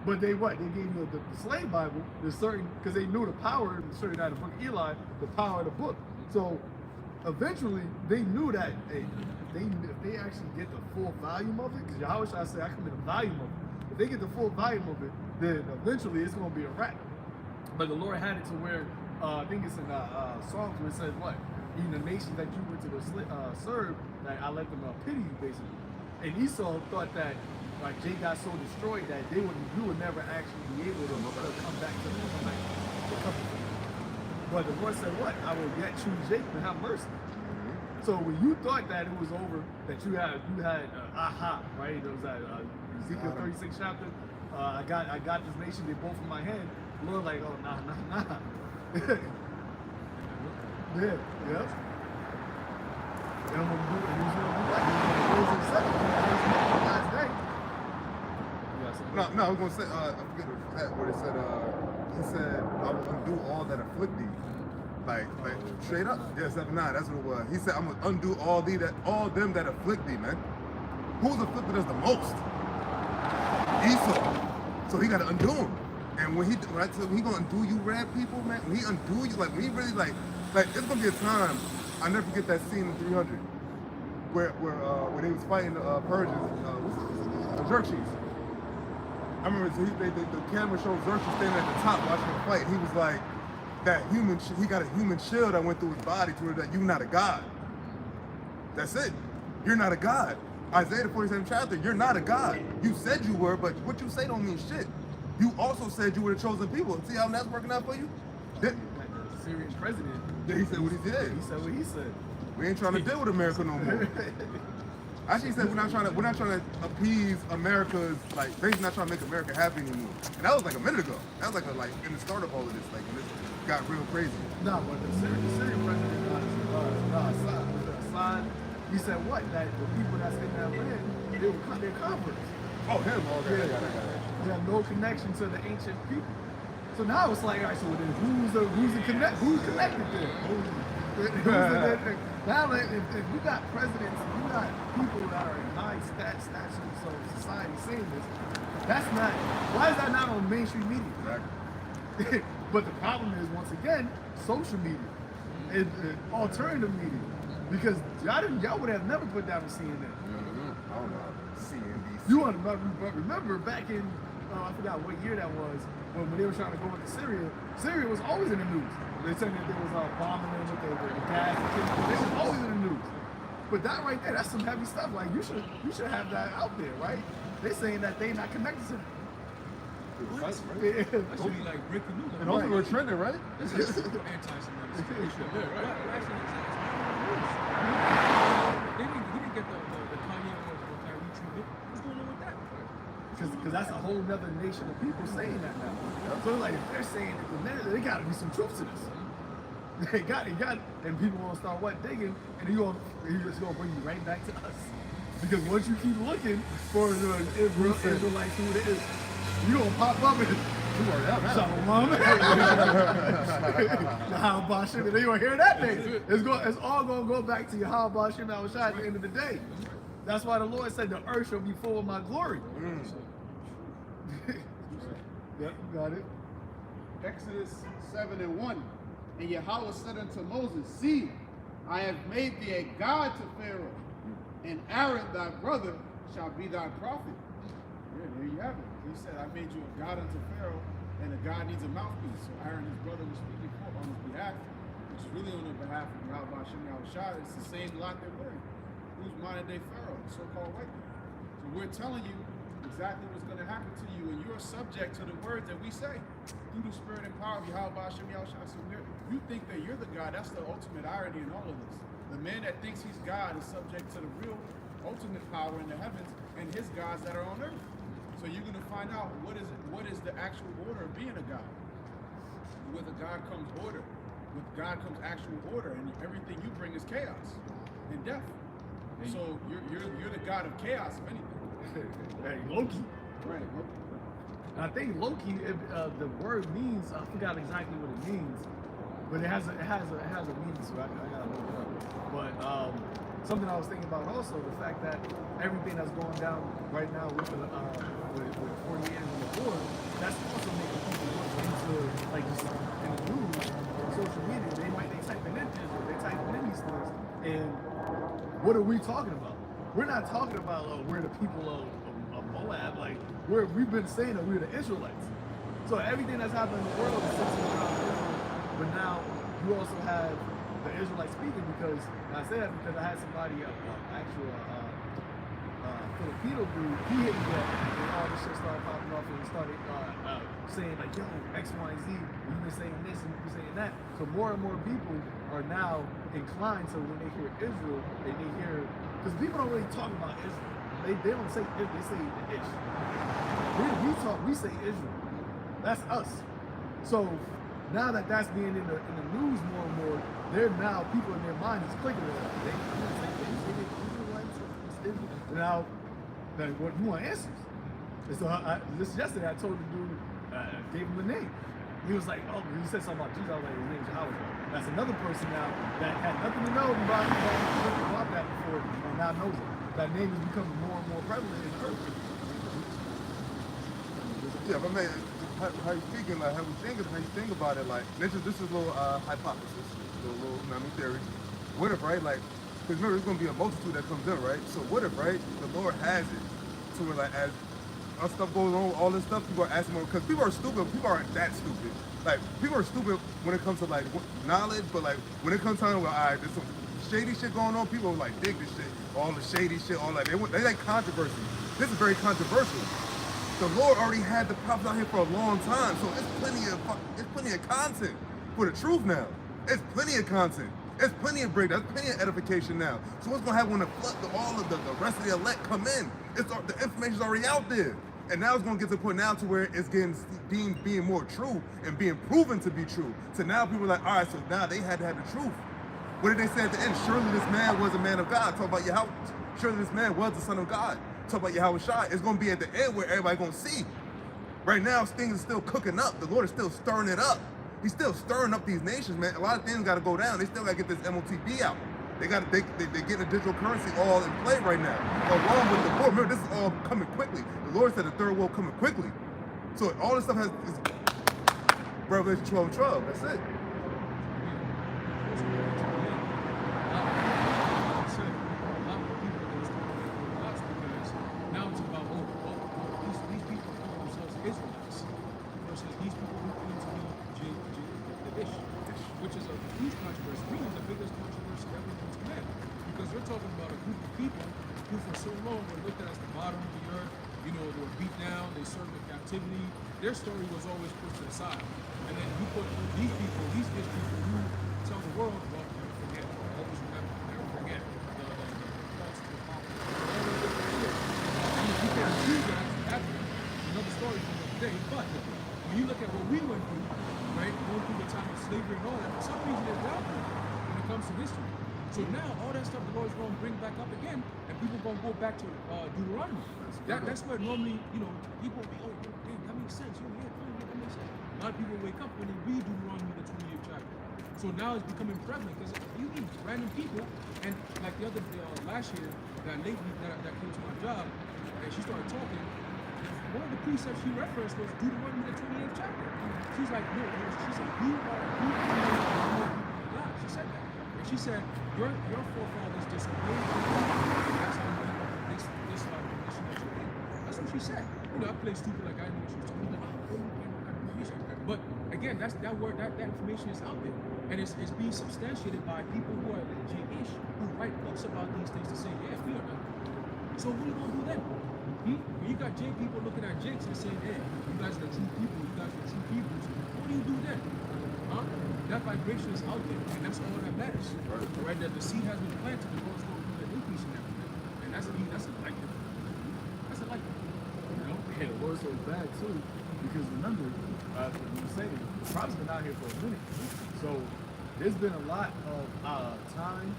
But they gave you the slave Bible, because they knew the power, certain out of the book of Eli, the power of the book. So eventually they knew that, hey, if they actually get the full volume of it, because Yahushua said, I come in the volume of it. If they get the full volume of it, then eventually it's going to be a wrap. But the Lord had it to where, I think it's in Psalms where it says what? Even the nations that you were to serve, that I let them pity you, basically. And Esau thought that Jake got so destroyed that you would never actually be able to come back to the company. But the Lord said, what? I will yet choose Jake and have mercy. So when you thought that it was over, that you had aha, right? It was that Ezekiel 36 chapter. I got this nation, they both in my hand. The Lord like, oh nah. Yeah. And I'm gonna do it. He's gonna do that. He's gonna raise himself. He's gonna raise him up on the last day. No, I was gonna say, I forget where it said, he said, I will undo all that afflict thee. Like straight up. Yeah, 7-9, that's what it was. He said, I'm gonna undo all them that afflict thee, man. Who's afflicted us the most? Esau. So he gotta undo him. And when I tell him he gonna undo you red people, man, when he undo you, like when he really like it's gonna be a time, I'll never forget that scene in 300 where they was fighting the Persians, Xerxes. I remember the camera showed Xerxes standing at the top watching the fight. He was like, he got a human shield that went through his body to where that you're not a god. That's it. You're not a god. Isaiah the 47th chapter, you're not a god. You said you were, but what you say don't mean shit. You also said you were the chosen people. See how that's working out for you? The Syrian president. He said what he did. He said what he said. We ain't trying to deal with America no more. Actually, he said we're not trying to appease America's, like, basically not trying to make America happy anymore. And that was like a minute ago. That was like in the start of all of this, like when this got real crazy. No, but the Syrian president, Assad, he said what? That the people that's in that land, they're converts. Oh, him? Oh, okay. Yeah. They have no connection to the ancient people. So now it's like, all right, so then who's connected there? Now, if you got presidents, you got people that are in high status of society saying this, that's not, why is that not on mainstream media? Exactly. But the problem is, once again, social media, and alternative media, because y'all would have never put down the CNN. I don't know. CNBC. You want to remember back in, I forgot what year that was, when they were trying to go into Syria. Syria was always in the news. They said that there was bombing them with the gas and shit. They was always in the news. But that right there, that's some heavy stuff. Like you should have that out there, right? They're saying that they not connected to them. That should be like breaking news. And also we're trending, right? This is super anti-Semitic. Yeah, right. He didn't get the Kanye or Kyrie treatment. What's going on with that? Because that's a whole nother nation of people saying that now. So like if they're saying it, then there got to be some truth to this. They got it, and people gonna start digging, and he's just gonna bring you right back to us. Because once you keep looking for the Israelites who it is, you gonna pop up and Shalom. Yahweh Shem, and they gonna hear that name. It's all gonna go back to Yahweh Shem at the end of the day. That's why the Lord said the earth shall be full of my glory. Yep, you got it. Exodus 7:1. And Yahweh said unto Moses, See, I have made thee a god to Pharaoh, and Aaron thy brother shall be thy prophet. Yeah, there you have it. He said, I made you a god unto Pharaoh, and a god needs a mouthpiece. So Aaron, his brother, was speaking on his behalf, which is really on the behalf of Yahweh Shem Yahushua. It's the same lot they're wearing. Who's modern day Pharaoh, the so-called white man. So we're telling you exactly what's going to happen to you, and you're subject to the words that we say through the spirit and power of Yahweh Shem Yahushua. So you think that you're the God. That's the ultimate irony in all of this. The man that thinks he's God is subject to the real ultimate power in the heavens and his gods that are on earth. So you're going to find out what is the actual order of being a God. With a God comes order. With God comes actual order, and everything you bring is chaos and death. So you're the God of chaos, if anything. Hey, Loki. Right. I think Loki, the word means, I forgot exactly what it means, but it has a meaning, so I gotta look it up. But something I was thinking about also, the fact that everything that's going down right now with 48 and the war, that's also making people look into, like, just in the news, on social media, they type in Israel, they type in these things, and what are we talking about? We're not talking about we're the people of Moab. Like we've been saying that we're the Israelites. So everything that's happening in the world is centered around Israel. But now you also have the Israelites speaking, because I say that because I had somebody, actual Filipino dude, he hit me up and all this shit started popping off, and he started saying like, yo, X, Y, and Z, you've been saying this and you've been saying that. So more and more people are now inclined to, when they hear Israel, they hear, because people don't really talk about Israel. They don't say Israel, they say the Ish. We say Israel. That's us. So now that that's being in the news more and more, they're now, people in their mind is clicking it. They say Israelites. Now, what you want answers? And so this yesterday, I told the dude, gave him the name. He was like, oh, he said something about Jesus. I was like, his name's Jehovah. That's another person now that had nothing to know about that before, and now knows it. That name is becoming more and more prevalent in the earth. Yeah, but man, how you thinking? Like how you think about it? Like this is a little hypothesis, little theory. What if, right? Like, because remember, there's gonna be a multitude that comes in, right? So what if, right? The Lord has it to where, like, as stuff goes on, all this stuff, people are asking more because people are stupid. People aren't that stupid. Like people are stupid when it comes to like knowledge, but like when it comes time, well, all right, there's some shady shit going on. People like dig this shit, all the shady shit, all that. They like controversy. This is very controversial. The Lord already had the prophets out here for a long time, so it's plenty of content for the truth now. It's plenty of content. It's plenty of breakdown. There's plenty of edification now. So what's gonna happen when all of the rest of the elect come in? The information's already out there. And now it's going to get to the point now to where it's being more true and being proven to be true. So now people are like, all right, so now they had to have the truth. What did they say at the end? Surely this man was a man of God. Talk about Yahweh. Surely this man was the son of God. Talk about Yahweh Shai. It's going to be at the end where everybody's going to see. Right now, things are still cooking up. The Lord is still stirring it up. He's still stirring up these nations, man. A lot of things got to go down. They still got to get this MOTB out. They're getting a digital currency all in play right now, along with the Lord. Remember, this is all coming quickly. The Lord said the third world coming quickly. So all this stuff is Revelation 12 and 12. That's it. Now it's about these people call themselves Israelites versus these people who claim to be the dish, which is a huge controversy. Really, the biggest controversy ever known to man, because you're talking about a group of people who for so long were looked at as the bottom of the earth. You know, they were beat down, they served in captivity. Their story was always put to the side. And then you put these people, these people who tell the world, well, never forget, always remember, never forget the false apostles. You can't choose that. That's another story from the day. But when you look at what we went through, right, going through the time of slavery and all that, for some reason it's down when it comes to history. So now all that stuff the Lord's going to bring back up again, and people are going to go back to Deuteronomy. That's where normally, you know, people will be, oh, damn, that makes sense. Yeah, that makes sense. A lot of people wake up when they read Deuteronomy, the 28th chapter. So now it's becoming prevalent because you meet random people, and like the other last year, that lady that came to my job, and she started talking. One of the precepts she referenced was Deuteronomy, the 28th chapter. She's like, no, she said, you are God. She said that. And she said, your forefathers disobeyed God. That's how you get this condition that you're in. That's what she said. You know, I play stupid like I knew what she was talking about. But again, that information is out there. And it's being substantiated by people who are Jewish, who write books about these things to say, yeah, we are done. So what are you going to do then? When you got J people looking at Jakes and saying, hey, you guys are the true people, you guys are the true Hebrews, what do you do then? Huh? That vibration is out there, and that's all that matters. Right? That the seed has been planted, the Lord's going to do the increase in everything. And that's a light. That's a light. You know, and the Lord's so bad too, because remember, you were saying the prophet's been out here for a minute. So there's been a lot of time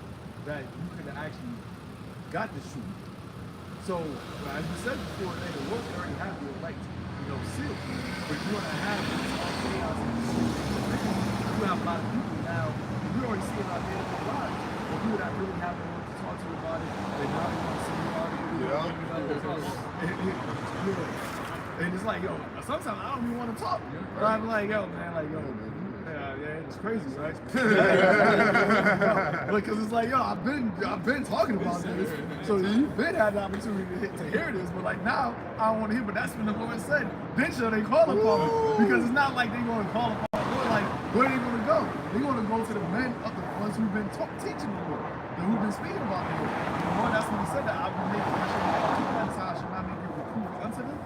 that you could have actually got this truth. So, as you said before, the Lord already have the elect, sealed. But you want to have this all chaos and you have a lot of people now, we already see it out there in their lives, but people that really have no one to talk to about it, they probably want to see you argue. And it's like, yo, sometimes I don't even want to talk. But I'm like, yo, man, yeah, it's crazy, right? Because it's like, yo, I've been talking about this, so you've been had the opportunity to hear this, but like now I don't want to hear. But that's when the Lord said, then shall they call upon me? Because it's not like they're going to call upon the Lord. Like, where are they going to go? They're going to go to the men of the ones who've been teaching the Lord, who've been speaking about the Lord. The Lord, that's when He said that I will make you should not make you reprove unto them.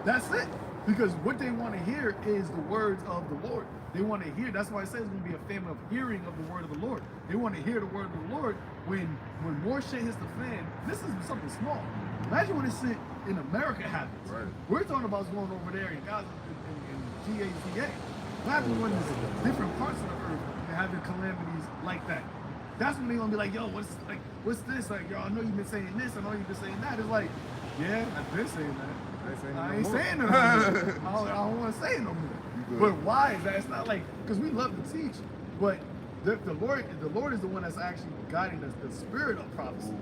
That's it. Because what they want to hear is the words of the Lord. They want to hear, that's why it says it's going to be a famine of hearing of the word of the Lord. They want to hear the word of the Lord when more shit hits the fan. This is something small. Imagine when this shit in America happens. Right. We're talking about what's going over there in Gaza and GATA. What happens when there's different parts of the earth that having calamities like that? That's when they're going to be like, yo, what's this? Like, yo, I know you've been saying this, I know you've been saying that. It's like, yeah, I've been saying that. I ain't saying no more. I don't want to say it no more. But why is that? It's not like, because we love to teach, but the Lord is the one that's actually guiding us, the spirit of prophecy.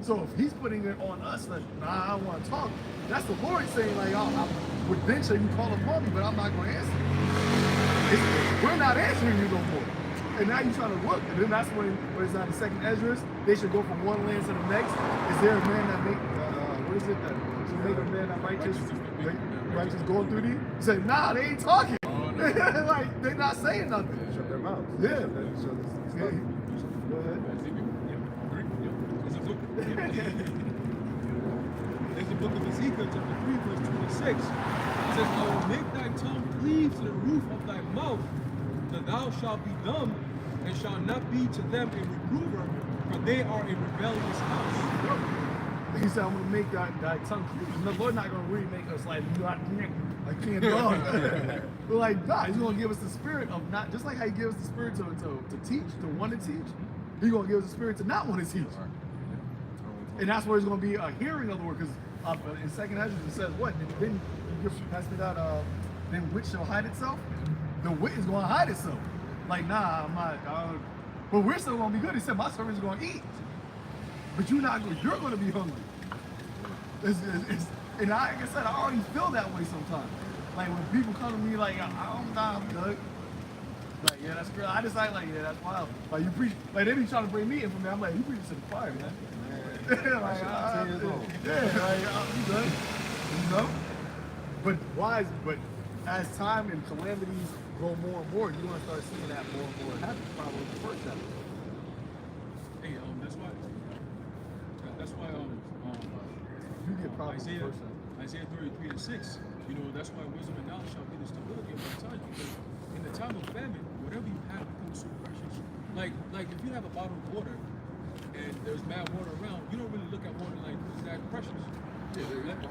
So if he's putting it on us, like, nah, I don't want to talk, that's the Lord saying, like, I would venture you call upon me, but I'm not going to answer you. We're not answering you no more. And now you're trying to look, and then that's when it's not the second Esdras, they should go from one land to the next. Is there a man that make, what is it, that should make a man that righteous going through these? He said, nah, they ain't talking. Like, they're not saying nothing. Shut their mouths. Yeah. Go ahead. There's the book of Ezekiel, chapter 3, verse 26. It says, I will make thy tongue cleave to the roof of thy mouth, that thou shalt be dumb, and shalt not be to them a reprover, for they are a rebellious house. He said, I'm going to make thy tongue cleave. The Lord not going to really make us like, I can't dog. But like, God, he's going to give us the spirit of not, just like how he gives us the spirit to teach, to want to teach, he's going to give us the spirit to not want to teach. And that's where it's going to be a hearing of the word, because in second Ezra it says what? Then you pass me that, then witch shall hide itself? The witch is going to hide itself. Like, nah, I'm not, but we're still going to be good. He said, my servants are going to eat. But you're going to be hungry. And like I said, I already feel that way sometimes. Like when people come to me like, I'm good. Like, yeah, that's great. I just act like, yeah, that's wild. Like you preach, like they be trying to bring me in from there. I'm like, you preach to the choir, man. Like, I'm good. You know? But why? But as time and calamities grow more and more, you're gonna start seeing that more and more happen. Probably the first time. Hey, that's why You get problems the first time. Isaiah 33:6. You know, that's why wisdom and knowledge shall be the stability of my time. Because in the time of famine, whatever you have becomes so precious. Like if you have a bottle of water and there's bad water around, you don't really look at water like is that precious. Exactly.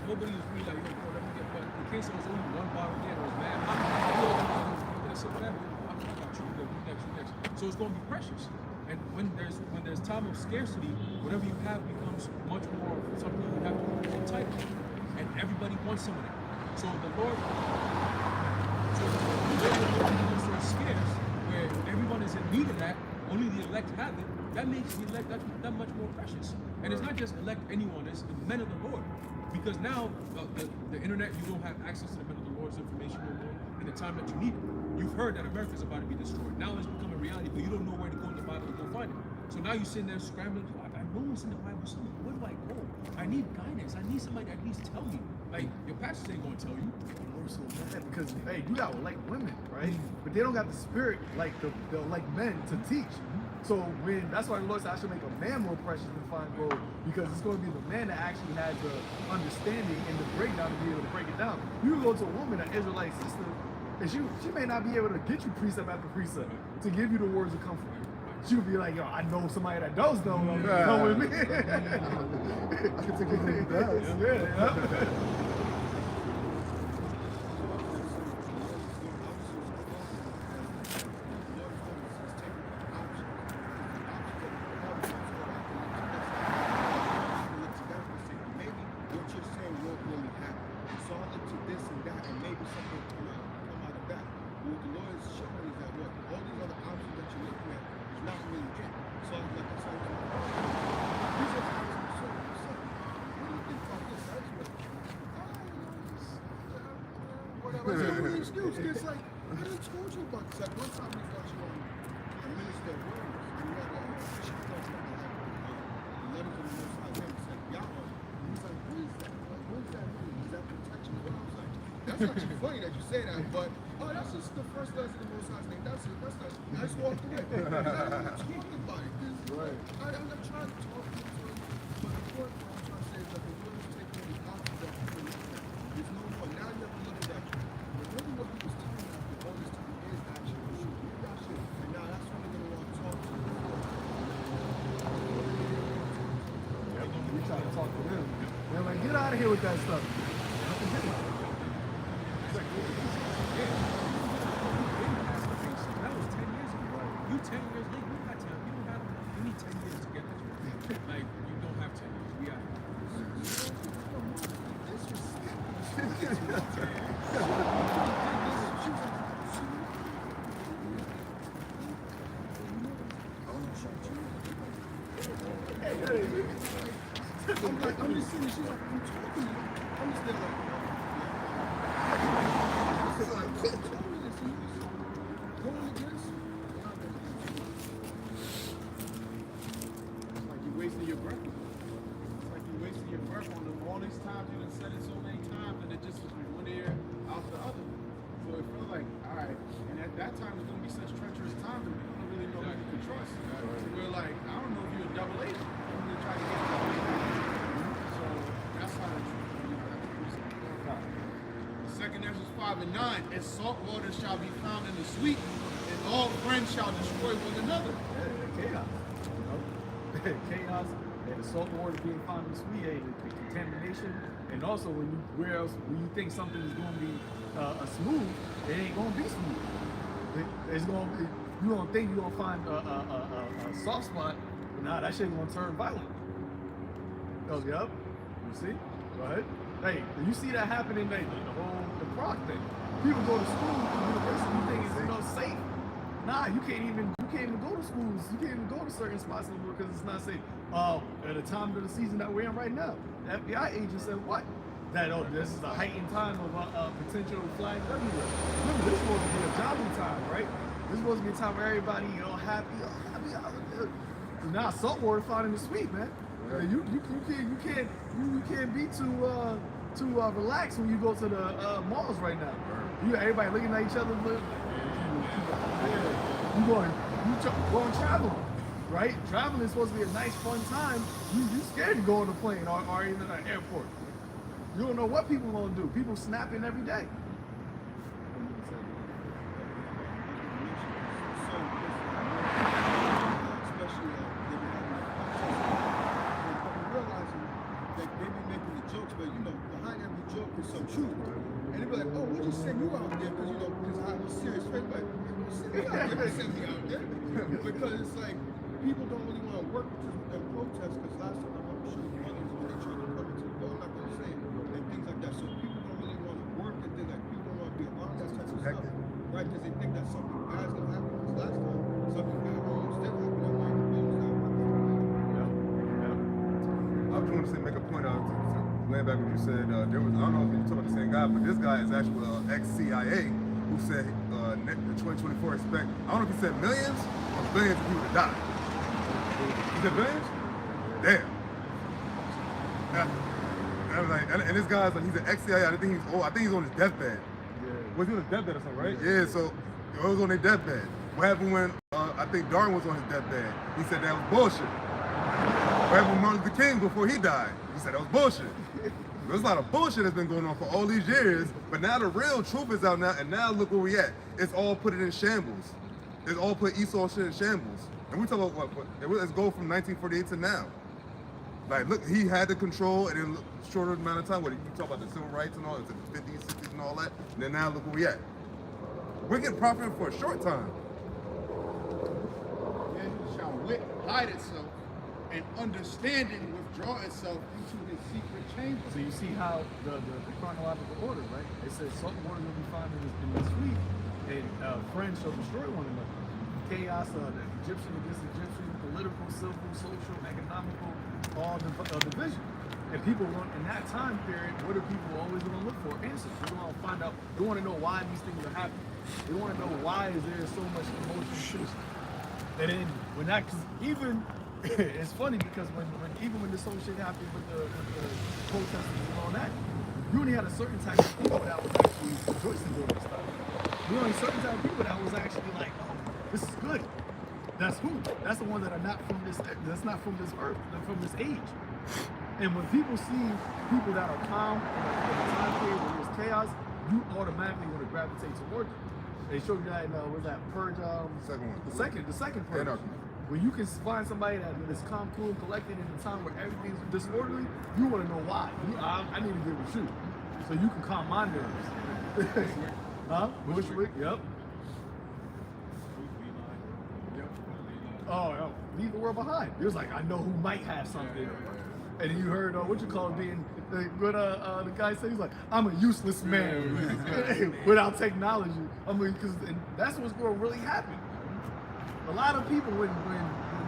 Nobody is really like, yo, let me get. But in case there was only one bottle there, it was bad. I said, whatever. I got you. Next. So it's going to be precious. And when there's time of scarcity, whatever you have becomes much more something you have to entitle. And everybody wants some of that. So the Lord becomes so scarce, where everyone is in need of that, only the elect have it, that makes the elect that much more precious. And it's not just elect anyone, it's the men of the Lord. Because now, the internet, you don't have access to the men of the Lord's information no more in the time that you need it. You've heard that America is about to be destroyed. Now it's become a reality, but you don't know where to go in the Bible to go find it. So now you're sitting there scrambling. I know it's in the Bible somewhere. Where do I go? I need guidance. I need somebody that at least tell me. Like, your pastor ain't going to tell you. We're so mad because, hey, you got like women, right? But they don't got the spirit like the like men to teach. So that's why the Lord said I should make a man more precious than fine gold, because it's going to be the man that actually has the understanding and the breakdown to be able to break it down. You go to a woman, an Israelite sister, and she may not be able to get you precept after precept to give you the words of comfort. She would be like, yo, I know somebody that does know. Come with me. I can take a look at that. Yeah. It's like, I done told you about this. Like, one time we got you on Minister of Words, and we had she talked about the letters of the Most High name. It's like, Yahweh. He's like, what is that? Like, what does that mean? Is that protection? And I was like, that's actually funny that you say that, but, oh, that's just the first letter of the Most High's name. That's it. That's not, I just walked away. I'm not even talking about it. Right. I'm not trying to talk to you, but the point I'm trying to say is that the Lord is taking the options that people look at. There's no more. Now you have to look at that. Remember what he was telling us for all this time is actually true. And now that's when they're going to want to talk to you. We try to talk to them. They're like, get out of here with that stuff. That was 10 years ago. You 10 years late. You got time. You don't have. You need 10 years to get this. Like, you don't have 10 years. We out here. I'm just sitting there, she's like, I'm talking to you. I'm just there like, It's like you're wasting your breath. It's like you're wasting your breath on them. All these times you done said it so many times, and it just was one ear out the other. So it felt like, all right. And at that time, it's gonna be such treacherous times that we don't really know who we can trust. We're like, I don't know if you're a double agent. I'm gonna try to get a double agent. So that's how it's. Second Ezra 5 and 9, and salt water shall be found in the sweet, and all friends shall destroy one another. Chaos. You know? Chaos and the salt water being found in the sweet aid, the contamination, and also when you think something is going to be smooth, it ain't going to be smooth. It's going to be, you don't think you're going to find a soft spot, but nah, that shit's going to turn violent. Oh, yep. You see? Go ahead. Hey, you see that happening, the Prague thing. People go to school, university, you think it's safe. Nah, you can't even go to schools. You can't even go to certain spots anymore because it's not safe. At the time of the season that we're in right now, the FBI agent said what? That this is a heightened time of potential flags everywhere. Remember, this is supposed to be a jolly time, right? This is supposed to be a time where everybody, happy. Now saltwater found in the sweet, man. You can't be too relaxed when you go to the malls right now. Everybody looking at each other. You going traveling, right? Traveling is supposed to be a nice, fun time. You scared to go on a plane or even at an airport. You don't know what people gonna do. People snapping every day. Some truth. And they be like, oh, we just send you out there because, because I have a serious faith. Like, send me out there. Because it's like, people don't really want to work and protest because last time I'm sure others when they try to come into the bill, I'm not going to say it, and things like that. So people don't really want to work and things like people don't want to be around that type of stuff. Right? Because they think that something bad's going to happen. Because last time, something bad almost did happen. And like, the bills not I just want to make a point out to land back when you said there was, I don't know if you're talking about the same guy, but this guy is actually ex-CIA who said 2024 expect, I don't know if he said millions or billions of people to die. He said billions? Damn. And, and this guy's like, he's an ex-CIA, I think he's old, I think he's on his deathbed. Yeah. Was he on his deathbed or something, right? Yeah, so it was on their deathbed. What happened when, I think Darwin was on his deathbed? He said that was bullshit. What happened with Martin Luther King before he died? He said that was bullshit. There's a lot of bullshit that's been going on for all these years, but now the real truth is out now, and now look where we at. It's all put it in shambles. It's all put Esau shit in shambles. And we talk about let's go from 1948 to now. Like, look, he had the control and in a shorter amount of time. What you talk about the civil rights and all, it's the 50s, 60s and all that. And then now look where we at. We're getting profiting for a short time. It shall wit hide itself, and understanding withdraw itself into his secret chamber. So you see how the chronological order, right? It says salt water will be found in the sweet, and friends shall destroy one another. Chaos, the Egyptian against Egyptian, political, civil, social, economical, all division. And people want, in that time period, what are people always going to look for? Answers. They want to find out. They want to know why these things are happening. They want to know why is there so much emotion. And then when that, cause even it's funny because even when this whole shit happened with the protesters and all that, you only had a certain type of people that was actually rejoicing during this stuff. You only certain type of people that was actually like, oh, this is good. That's who? That's the ones that are not from this. That's not from this earth. They're from this age. And when people see people that are calm in the time period when there's chaos, you automatically want to gravitate toward them. They showed you that in was that Purge? Second one. The second Purge. Anarchy. When you can find somebody that is calm, cool, and collected in a time where everything's disorderly, you want to know why. I need to get with you, so you can calm my nerves. Huh? Bushwick? Yep. Oh, leave the world behind. He was like, I know who might have something. And then you heard what you call it being But the guy said, he's like, I'm a useless man without technology. I mean, because that's what's going to really happen. A lot of people, when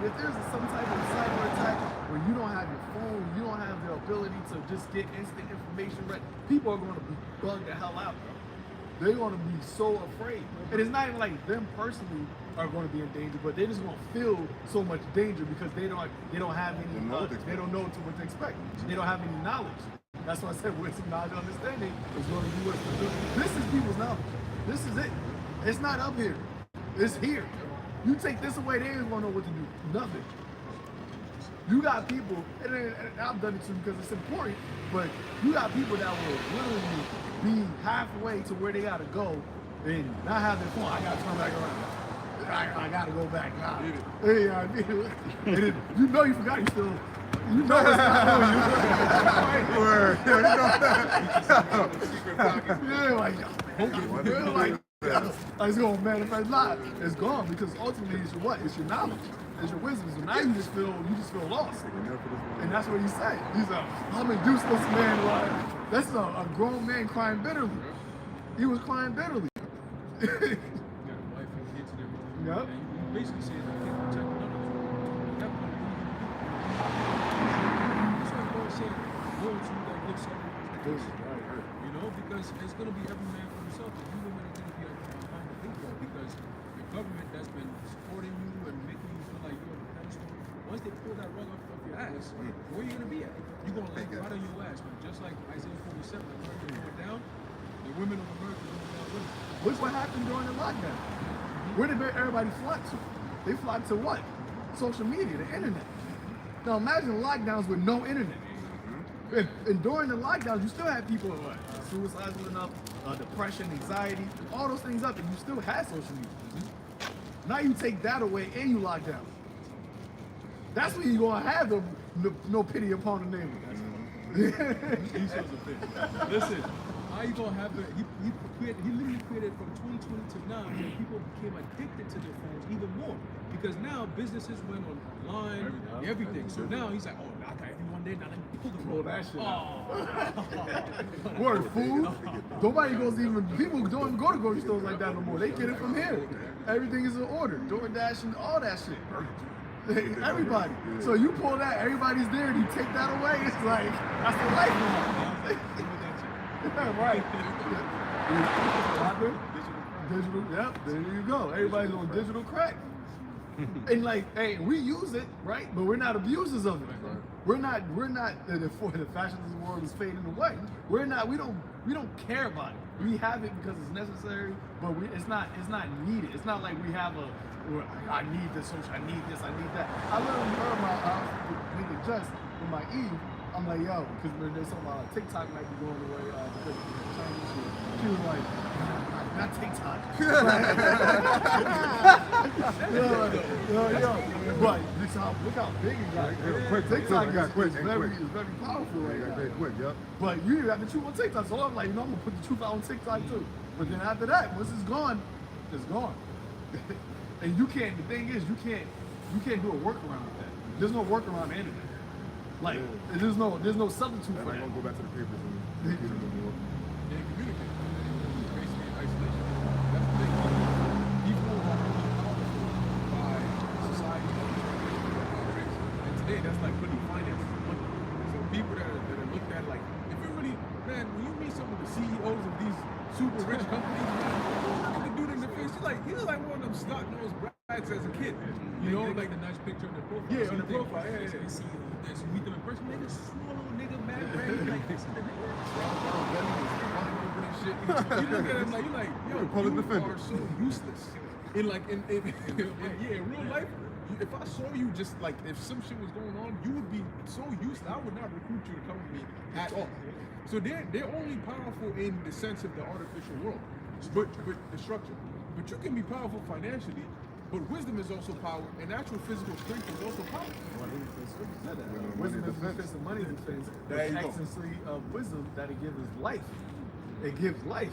if there's some type of cyber attack where you don't have your phone, you don't have the ability to just get instant information right, people are going to be bugged the hell out, bro. They're going to be so afraid. And it's not even like them personally are going to be in danger, but they're just going to feel so much danger because they don't have any, they don't know what to expect. They don't have any knowledge. That's why I said wisdom, knowledge, understanding is going to be what's to do. This is people's knowledge. This is it. It's not up here. It's here. You take this away, they ain't gonna know what to do. Nothing. You got people, and I've done it too because it's important, but you got people that will literally be halfway to where they gotta go and not have their phone. I gotta turn back around. I gotta go back. Hey, I did it. And you know you forgot you still. You know it's not Word. yeah, like, it's gonna manifest live. It's gone because ultimately it's your what? It's your knowledge. It's your wisdom. So now you just feel lost. And that's what he said. He's like, I'm a useless man. Like, that's a grown man crying bitterly. He was crying bitterly. You got a wife and kids and everything. Yep. And you basically saying I can't protect none of them. At that point, that's why Lord said, loyalty that gives sacrifice. You know, because it's gonna be every man for himself. And you women are gonna be behind the big wall because the government that's been supporting you and making you feel like you're on a pedestal, once they pull that rug off your ass, where you gonna be at? You're gonna lay right on your ass, man. Just like Isaiah 47, America going down, the women of America going down with it. Look what happened during the lockdown. Where did everybody flock to? They flocked to what? Social media, the internet. Now imagine lockdowns with no internet. And during the lockdowns, you still had people suicides went up, depression, anxiety, all those things up, and you still had social media. Now you take that away and you lock down. That's when you're gonna have no pity upon the neighbor. He shows a pity. Listen, how you gonna have he literally created from 2020 to now where people became addicted to their phones even more. Because now businesses went online, everything. So now he's like, oh, I got everyone there, now let me pull the roll. That shit. Oh. Word, food. Nobody goes even, people don't even go to grocery stores like that no more. They get it from here. Everything is in order. DoorDash and all that shit. Everybody. So you pull that, everybody's there, and you take that away, it's like, that's the life now. Right. Digital, yep, there you go. Everybody's on digital crack. And like, hey, we use it, right? But we're not abusers of it. We're not the fashionist world is fading away. We don't care about it. We have it because it's necessary, but it's not needed. It's not like we have I need this social, I need this, I need that. I literally heard my just with my Eve, I'm like, yo, because there's some TikTok might be going away because of the Chinese shit. She was like, not TikTok. But look how big it got. TikTok is very powerful right now. Very quick, yep. But you have the truth on TikTok, so I'm like, I'm gonna put the truth out on TikTok too. But then after that, once it's gone, it's gone. And the thing is, you can't do a workaround with that. There's no workaround the internet. Like, there's no substitute for that. I'm gonna go back to the papers and read it no more. They communicate. Basically in isolation. That's the thing. People are powerful by society. And today, that's like putting finance in money. So people that are looked at like, if you really, man, when you meet some of the CEOs of these super rich companies, man, look at the dude in the face. He's like one of them snot-nosed brats as a kid. You know, like the nice picture on the profile. Yeah, on the profile. Yeah. You meet them in person, nigga, small little nigga, mad brain, like this is the nigga. You look at him like, you're like, yo, Public you defender. are so useless. In real life, if I saw you just like, if some shit was going on, you would be so useless. I would not recruit you to come with me at all. So they're only powerful in the sense of the artificial world, but the structure. But you can be powerful financially. But wisdom is also power, and actual physical strength is also power. Wisdom is defense and money defense. The excellency of wisdom that it gives is life. It gives life.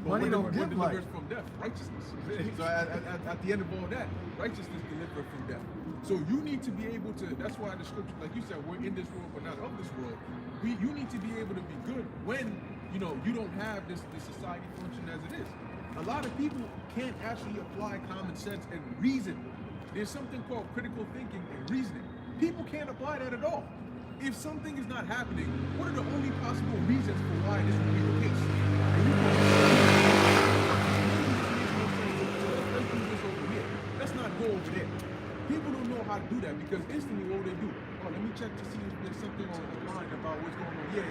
Money don't give life. Delivers from death, righteousness. So at the end of all that, righteousness delivered from death. So you need to be able to. That's why the scripture, like you said, we're in this world, but not of this world. You need to be able to be good when you don't have this society function as it is. A lot of people can't actually apply common sense and reason. There's something called critical thinking and reasoning. People can't apply that at all. If something is not happening, what are the only possible reasons for why this would be the case? And you let's do this over here. Let's not go over there. People don't know how to do that because instantly what they do? Oh, let me check to see if there's something online about what's going on. Yeah.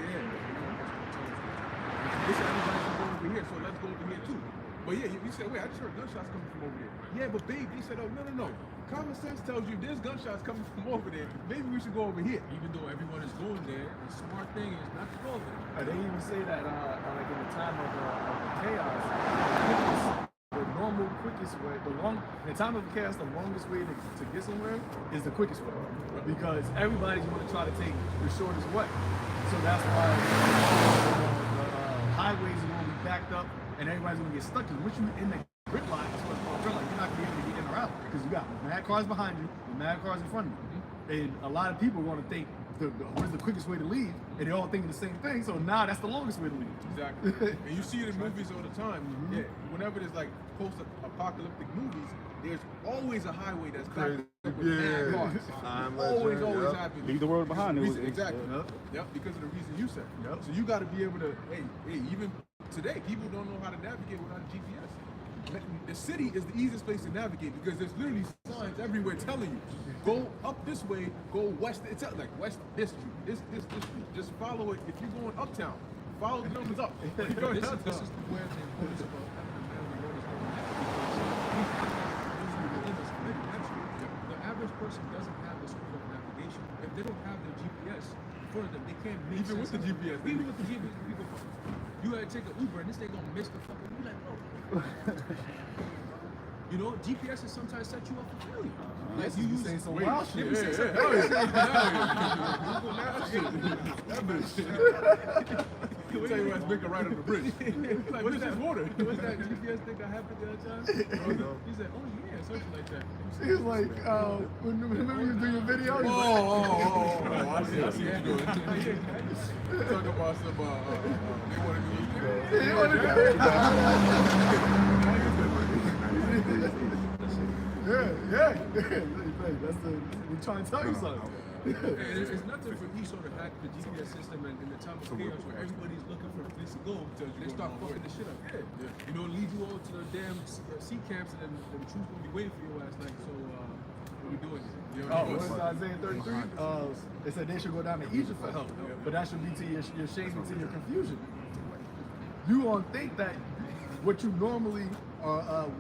This everybody should go over here, so let's go over here too. But yeah, you said, wait, I just heard gunshots coming from over there. Yeah, but babe, they said, oh, no. Common sense tells you there's gunshots coming from over there. Maybe we should go over here. Even though everyone is going there, the smart thing is not to go over there. They even say that like in the time of the chaos, the normal quickest way, in the time of the chaos, the longest way to get somewhere is the quickest way. Because everybody's going to try to take the shortest way. So that's why the highways are going to be backed up and everybody's going to get stuck. Because once you're in the grid line, that's what's called grid line, you're not going to be able to get in or out. Because you got mad cars behind you and mad cars in front of you. And a lot of people are going to think, what is the quickest way to leave? And they're all thinking the same thing. So now that's the longest way to leave. Exactly. And you see it in movies all the time. Yeah. Whenever there's like post-apocalyptic movies, there's always a highway that's backed up with mad cars. Always happens. Leave the world behind. Exactly. Yep. Because of the reason you said. Yep. So you got to be able to. Hey. Even today, people don't know how to navigate without a GPS. The city is the easiest place to navigate because there's literally signs everywhere telling you, go up this way, go west. It's like west this street, this street. Just follow it. If you're going uptown, follow the numbers up. This is where the importance about the average person doesn't have the sort of navigation. If they don't have their GPS for them, they can't make Even with the GPS. Even with the GPS, people you gotta take an Uber and this thing gonna miss the fucking. You like, you know, GPSs sometimes set you up for failure. Like you use some wild shit. Tell you what's making right on the bridge. Like, what's that water? What's that GPS thing that happened the other time? He said, oh yeah, something like that. He was like, remember you do your video? He's I see what you're doing. Talk about some, they want to Yeah. That's we're trying to tell you something. It's nothing for me sort of hack the GPS system and in the time of chaos where everybody's looking for a place to go. They start fucking the shit up. Yeah. You know, lead you all to the damn sea camps and then the troops gonna be waiting for you last night. So what are we doing here? What's Isaiah 33? They said they should go down to Egypt for help, but that should be to your shame and to your confusion. You won't think that what you normally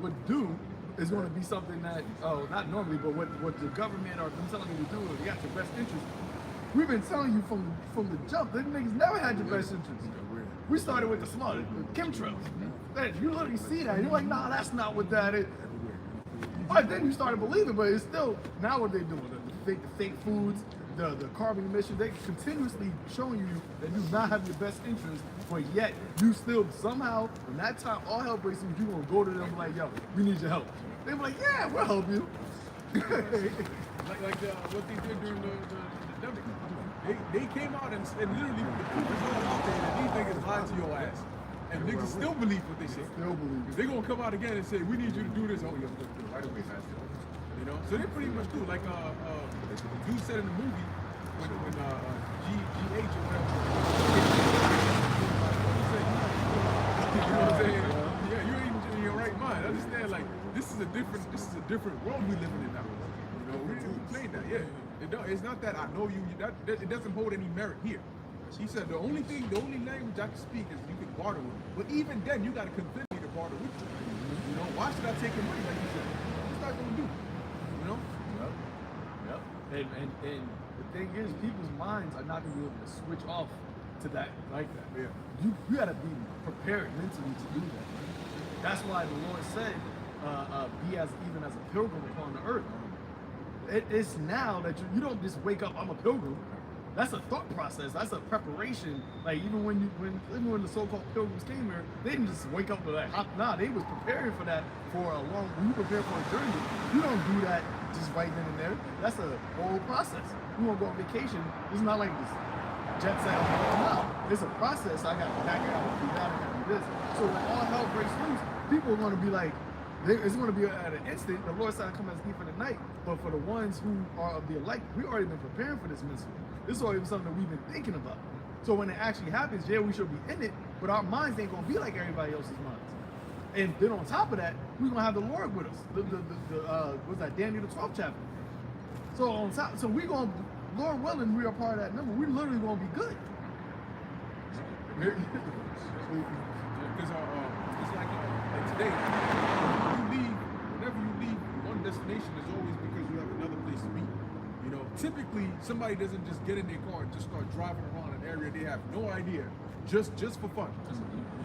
would do is going to be something that, not normally, but what the government are telling you to do, you got your best interest. We've been telling you from the jump, them niggas never had your best interest. We started with the smart, the chemtrails. You literally see that, and you're like, nah, that's not what that is. But then you started believing, but it's still, now what they doing, the fake foods, the carbon emissions, they continuously showing you that you do not have your best interest, but yet you still somehow, when that time all hell breaks loose, you gonna go to them and be like, yo, we need your help. They be like, yeah, we'll help you. like what they did during the pandemic. They came out and literally the proof is all out there that these niggas lied to your ass. And niggas still believe what they say. Still believe. They're gonna come out again and say, we need you to do this. Oh, yeah, we'll do it right away, master. You know? So they pretty much do. Like dude said in the movie when GH or whatever. You know what I'm saying? Yeah, you ain't in your right mind. Understand, like this is a different world we living in now. You know, we playing that. Yeah, it's not that I know you. It doesn't hold any merit here. He said the only language I can speak is you can barter with me. But even then, you gotta convince me to barter with you. You know, why should I take your money like you said? What's that gonna do? You know? Yep. And the thing is, people's minds are not gonna be able to switch off to that like that. Yeah. You gotta be prepared mentally to do that. That's why the Lord said, be even as a pilgrim upon the earth. It's now that you don't just wake up, I'm a pilgrim. That's a thought process. That's a preparation. Like even when the so-called pilgrims came here, they didn't just wake up with that. Nah, they was preparing for that for a long. When you prepare for a journey, you don't do that just right then and there. That's a whole process. You want to go on vacation? It's not like this jet set. No, it's a process. I got to pack it, I got to do that, I got to do this. So when all hell breaks loose, people are going to be like. It's going to be at an instant. The Lord said, "Come as a thief in the night." But for the ones who are of the elect, we already been preparing for this mystery. This is already something that we've been thinking about. So when it actually happens, yeah, we should be in it, but our minds ain't going to be like everybody else's minds. And then on top of that, we're going to have the Lord with us. What's that? Daniel the 12th chapter. So on top, so we're going to, Lord willing, we are part of that number. We're literally going to be good. Because it's like today, whenever you leave one destination, is always because you have another place to be. You know, typically somebody doesn't just get in their car and just start driving around an area they have no idea, just for fun. You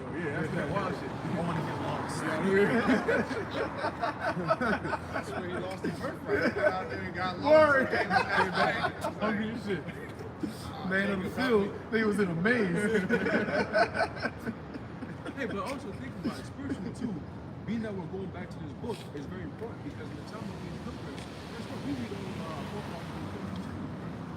know, yeah, that's that wild shit. I want to get lost. That's where he lost his birthright. He got out there and got lost. Word. Came back. Hungry as shit. Man of the field, they was in a maze. Hey, but also think about it spiritually too. Being that we're going back to this book is very important because in the time of these pilgrims, that's what we read on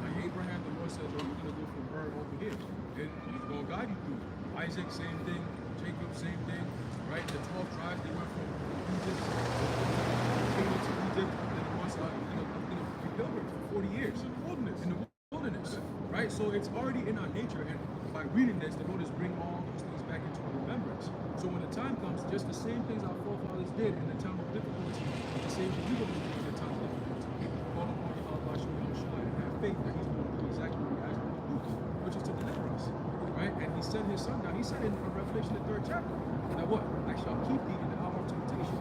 like Abraham, the Lord says, "Oh, you're gonna go from Ur over here, and He's gonna guide you through." Isaac, same thing. Jacob, same thing. Right? The 12 tribes they went from Egypt to Egypt, and it was be pilgrims for 40 years in the wilderness. Right? So it's already in our nature, and by reading this, the Lord is bringing all those things back into our remembrance. So when the time comes, just the same things our forefathers did in the time of difficulty, the same thing we're going to do in the time of difficulty. Call upon Allah Subhanahu wa Ta'ala and have faith that He's going to do exactly what He asked Him to do, which is to deliver us. Right? And He sent His Son down. He said in Revelation the 3rd chapter, that what? I shall keep thee in the hour of temptation.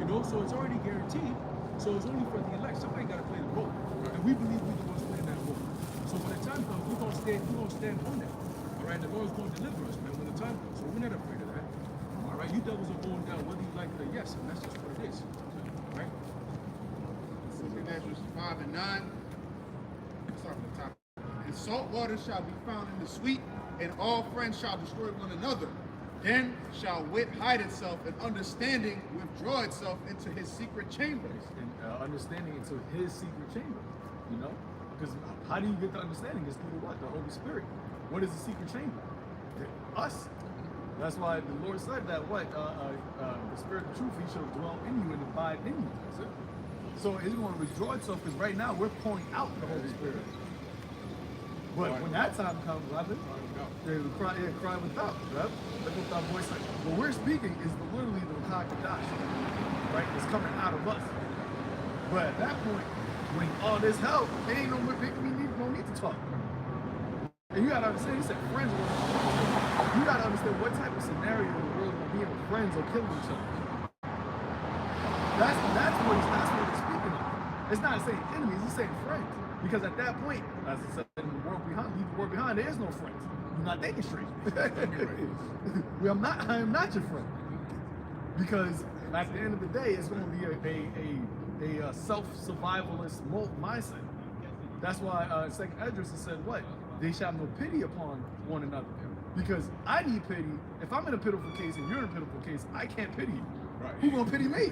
You know, so it's already guaranteed. So it's only for the elect. Somebody got to play the role. And we believe we're the ones playing that role. So when the time comes, we're going to stand on that. All right? The Lord's going to deliver us, man, when the time comes. So we're not afraid of that. All right? You devils are going down whether you like it or yes, and that's just what it is. All right? Exodus 5 and 9. Let's start from the top. And salt water shall be found in the sweet, and all friends shall destroy one another. Then shall wit hide itself, and understanding withdraw itself into his secret chambers. And understanding into His secret chamber, you know? Because how do you get the understanding? It's through what? The Holy Spirit. What is the secret chamber? Us. That's why the Lord said that what? The Spirit of truth, He shall dwell in you and abide in you. That's it. So it's going to withdraw itself because right now we're pouring out the Holy Spirit. But when that time comes, they will cry without. Right? Lift up our voice. What we're speaking is literally the Hakadash, right? It's coming out of us. But at that point, when all this hell, there ain't no need to talk. And you gotta understand, He said friends. You gotta understand what type of scenario the world will be in with friends or killing each other. That's what he's speaking of. It's not saying enemies, He's saying friends. Because at that point, as I said, in the world behind, leave the world behind, there is no friends. You're not thinking straight. I am not your friend. Because at the end of the day, it's going to be a self-survivalist mindset. That's why Second Esdras said what? They shall have no pity upon one another. Because I need pity. If I'm in a pitiful case and you're in a pitiful case, I can't pity you. Right. Who's going to pity me?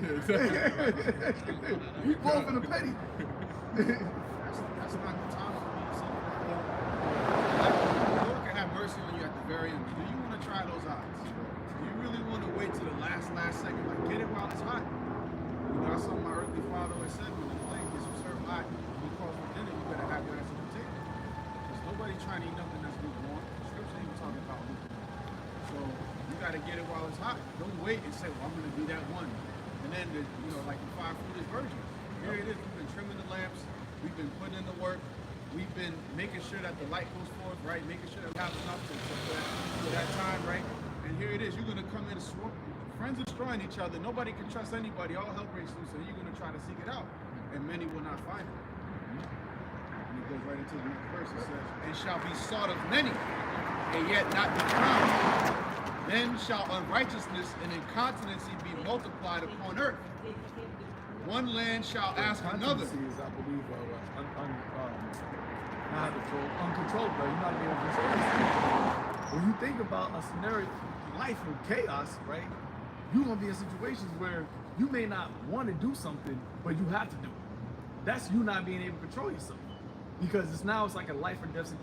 We both in a pity. That's not the time for you to say that. The Lord can have mercy on you at the very end. Do you want to try those odds? Do you really want to wait to the last second? Like, get it while it's hot. You know, that's something my earthly father always said, when the flame gets served hot, you call for dinner, you better have your ass on the table. Because nobody's trying to eat nothing that's lukewarm. The scripture ain't even talking about lukewarm. So you got to get it while it's hot. Don't wait and say, well, I'm going to be that one. And then, like the 5 foolish virgins. Here it is. We've been trimming the lamps. We've been putting in the work. We've been making sure that the light goes forth, right? Making sure that we have enough for that time, right? And here it is. You're going to come in and swap. Friends are destroying each other. Nobody can trust anybody. All hell breaks loose. So you're going to try to seek it out. And many will not find it. And it goes right into the next verse. It says, and shall be sought of many, and yet not be found. Then shall unrighteousness and incontinency be multiplied upon earth. One land shall ask another. Is, I believe, not control, uncontrollable. You're not being able to control yourself. When you think about a scenario, life of chaos, right? You're gonna be in situations where you may not want to do something, but you have to do it. That's you not being able to control yourself. Because it's like a life or death,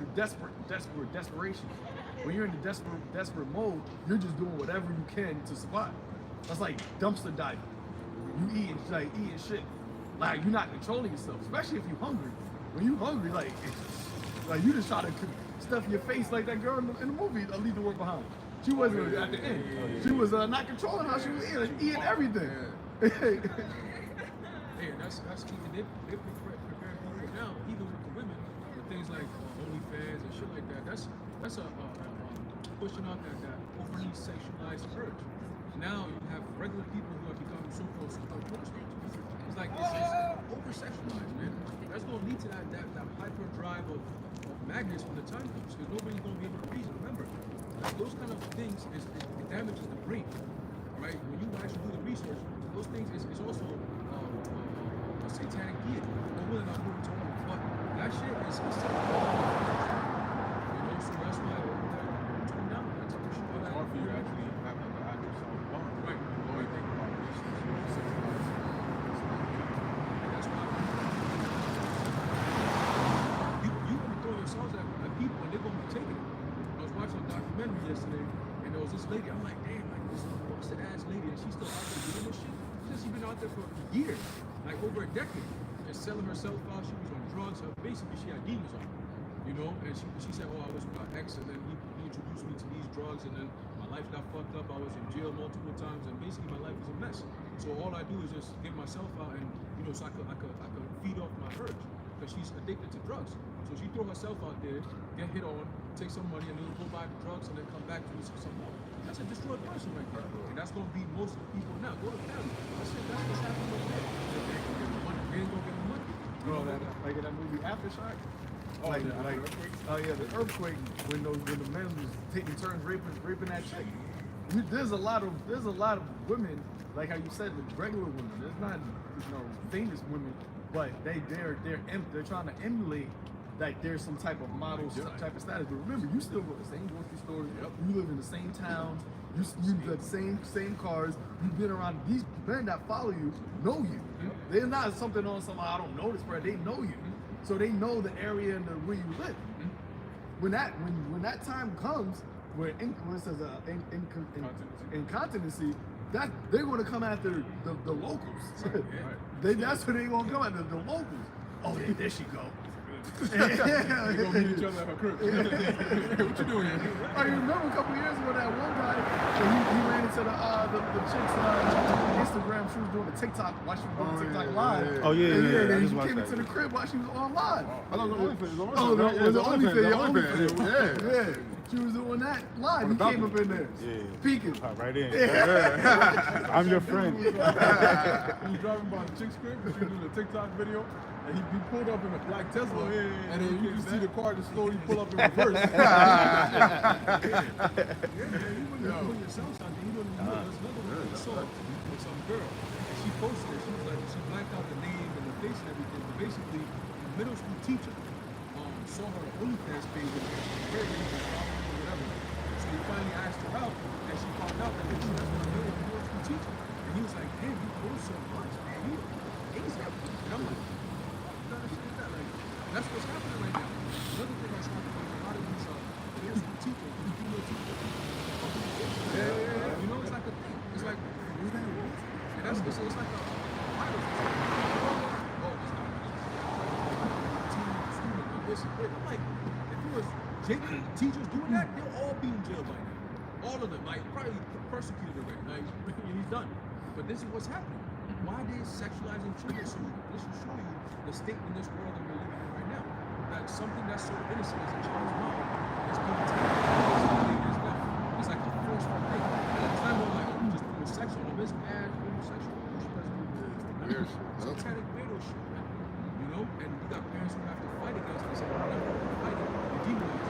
desperation. When you're in the desperate mode, you're just doing whatever you can to survive. That's like dumpster diving. You eating shit. Like you're not controlling yourself, especially if you're hungry. When you're hungry, like you just try to stuff your face like that girl in the movie, Leave the World Behind. She wasn't at the end. She was not controlling how she was eating everything. Yeah, that's even they prepare people now, even with the women, with things like OnlyFans and shit like that. That's a pushing out that overly sexualized urge. Now you have regular people who have become so-called porn stars. It's like it's over-sexualized, man. That's gonna lead to that hyper drive of madness when the time comes, because nobody's gonna be able to reason. Remember, like, those kind of things it damages the brain, right? When you actually do the research, those things is also a satanic deity. I'm willing not moving to all, but that shit is so so that's why I tone down that type of shit. It's hard for you to actually have like an actual sound bond. Right. The only thing about this is And that's why you want to throw yourselves at people and they're gonna be taking it. I was watching a documentary yesterday and there was this lady, I'm like, damn, like this busted ass lady, and she's still out there doing this shit. She's been out there for years, like over a decade, and selling herself out. She was on drugs. Basically, she had demons on her, you know. And she said, "Oh, I was with my ex, and then he introduced me to these drugs, and then my life got fucked up. I was in jail multiple times, and basically my life was a mess. So all I do is just give myself out, and so I could feed off my urge, because she's addicted to drugs. So she throw herself out there, get hit on, take some money, and then go buy the drugs, and then come back to some more. That's a destroyed person right there. And that's going to be most of the people now. Go to Cali. That's what's happening over there. They ain't going to get the money. Bro, like in that movie Aftershock. The earthquake when the men was taking turns raping that chick. There's a lot of women, like how you said, the regular women. There's not famous women, but they're trying to emulate. Like there's some type of model, type of status. But remember, you still go to the same grocery store. Yep. You live in the same town. You got the same cars. You've been around. These men that follow you know you. Yep. They're not something on somebody I don't know this, bro. They know you, so they know the area and where you live. When that time comes, where it says incontinency, that they're going to come after the locals. Right. That's where they're going to come after the locals. Oh, yeah, there she go. We're gonna meet each other at her crib. Hey, what you doing here? I remember a couple years ago that one guy, he ran into the chick's Instagram. She was doing a TikTok while she was doing TikTok live. Oh yeah. And he came into the crib while she was on live. I don't know OnlyFans. Oh, no, it was the OnlyFans. Yeah. She was doing that live. He came up in there, peeking. Pop right in. Yeah. I'm your friend. He was driving by the chick's crib, and she was doing a TikTok video, and he pulled up in a black Tesla, and then you can see the car just slowly pull up in reverse. He wouldn't put yourself something. He wouldn't do it. There's another one I saw with some girl, and she posted it. She was like, she blacked out the name and the face and everything, but basically, a middle school teacher saw her OnlyFans page and very whatever. So he finally asked her out, and she found out that she was a middle school teacher. And he was like, damn, you post so much, man. You ASAP. And I'm like, you understand that? Like, that's what's happening right now. Another thing that's happening is a lot of these middle school teachers, these female teachers, you know, it's like a thing. It's like, and that's it's like a virus. I'm like, if it was teachers doing that, they'll all be in jail by now. All of them, like, probably persecuted already. Like, he's done. But this is what's happening. Why they sexualizing children so much? This will show you the state in this world that we're living in right now. That something that's so innocent as a child's mind is being taken. It's like a forceful thing. And at the time, we're like, just homosexual. I'm this bad homosexual. Satanic weirdo shit, man. You know? And you got parents who have to fight against this. And whenever they're fighting, they're demonized.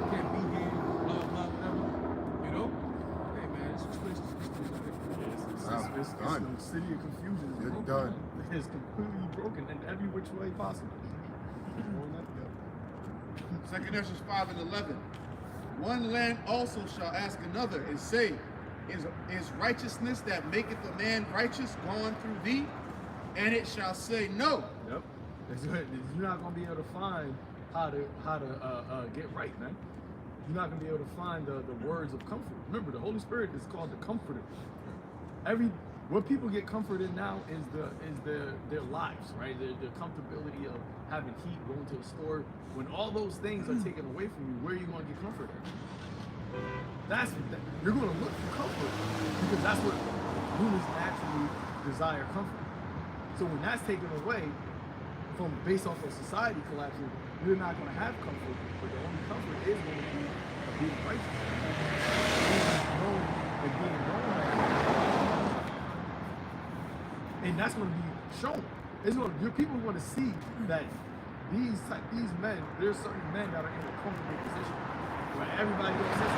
Can't be gay, blah, blah, whatever. You know? Hey, man, it's just It's the city of confusion. You're done. is completely broken in every which way possible. Second Ezra 5 and 11. One land also shall ask another and say, is righteousness that maketh a man righteous gone through thee? And it shall say, no. Yep. You're not gonna be able to find how to get right, man. You're not gonna be able to find the words of comfort. Remember, the Holy Spirit is called the Comforter. What people get comfort in now is their lives, right? The comfortability of having heat, going to a store. When all those things are taken away from you, where are you going to get comfort at? You're going to look for comfort because that's what humans naturally desire, comfort. So when that's taken away based off of society collapsing, you're not going to have comfort. But the only comfort is going to be being righteous, being known and being known. And that's going to be shown. Your people want to see that these men, there's certain men that are in a comfortable position where everybody else says,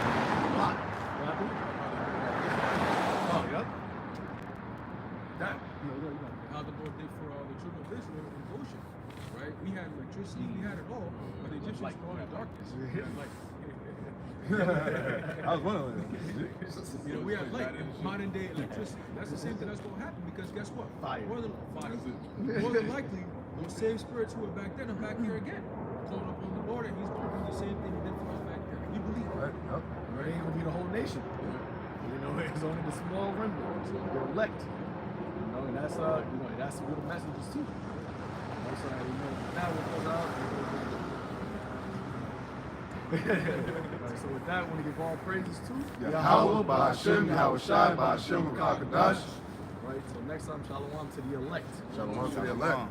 why? What happened? Oh, yep. That, How the Lord did for the children of Israel in Goshen, right? We had electricity, we had it all, but the Egyptians were in darkness. We had light. I was one of them. You know, we had light, modern day electricity. That's the same thing that's going to happen because guess what? Fire. More than likely, those same spirits who were back then are back here again, calling upon the Lord, and He's going to do the same thing He did for us back then. We believe it. Right, yep. it ain't going to be the whole nation. You know, it's only the small remnant, the elect. You know, and that's that's what the message is too. So that we know now what goes out. Right, so with that, I want to give all praises to Yahweh, Ba'ashem, Yahushai, Ba'ashem, Kakadash. Right, so next time, shalom to the elect. Shalom to the elect.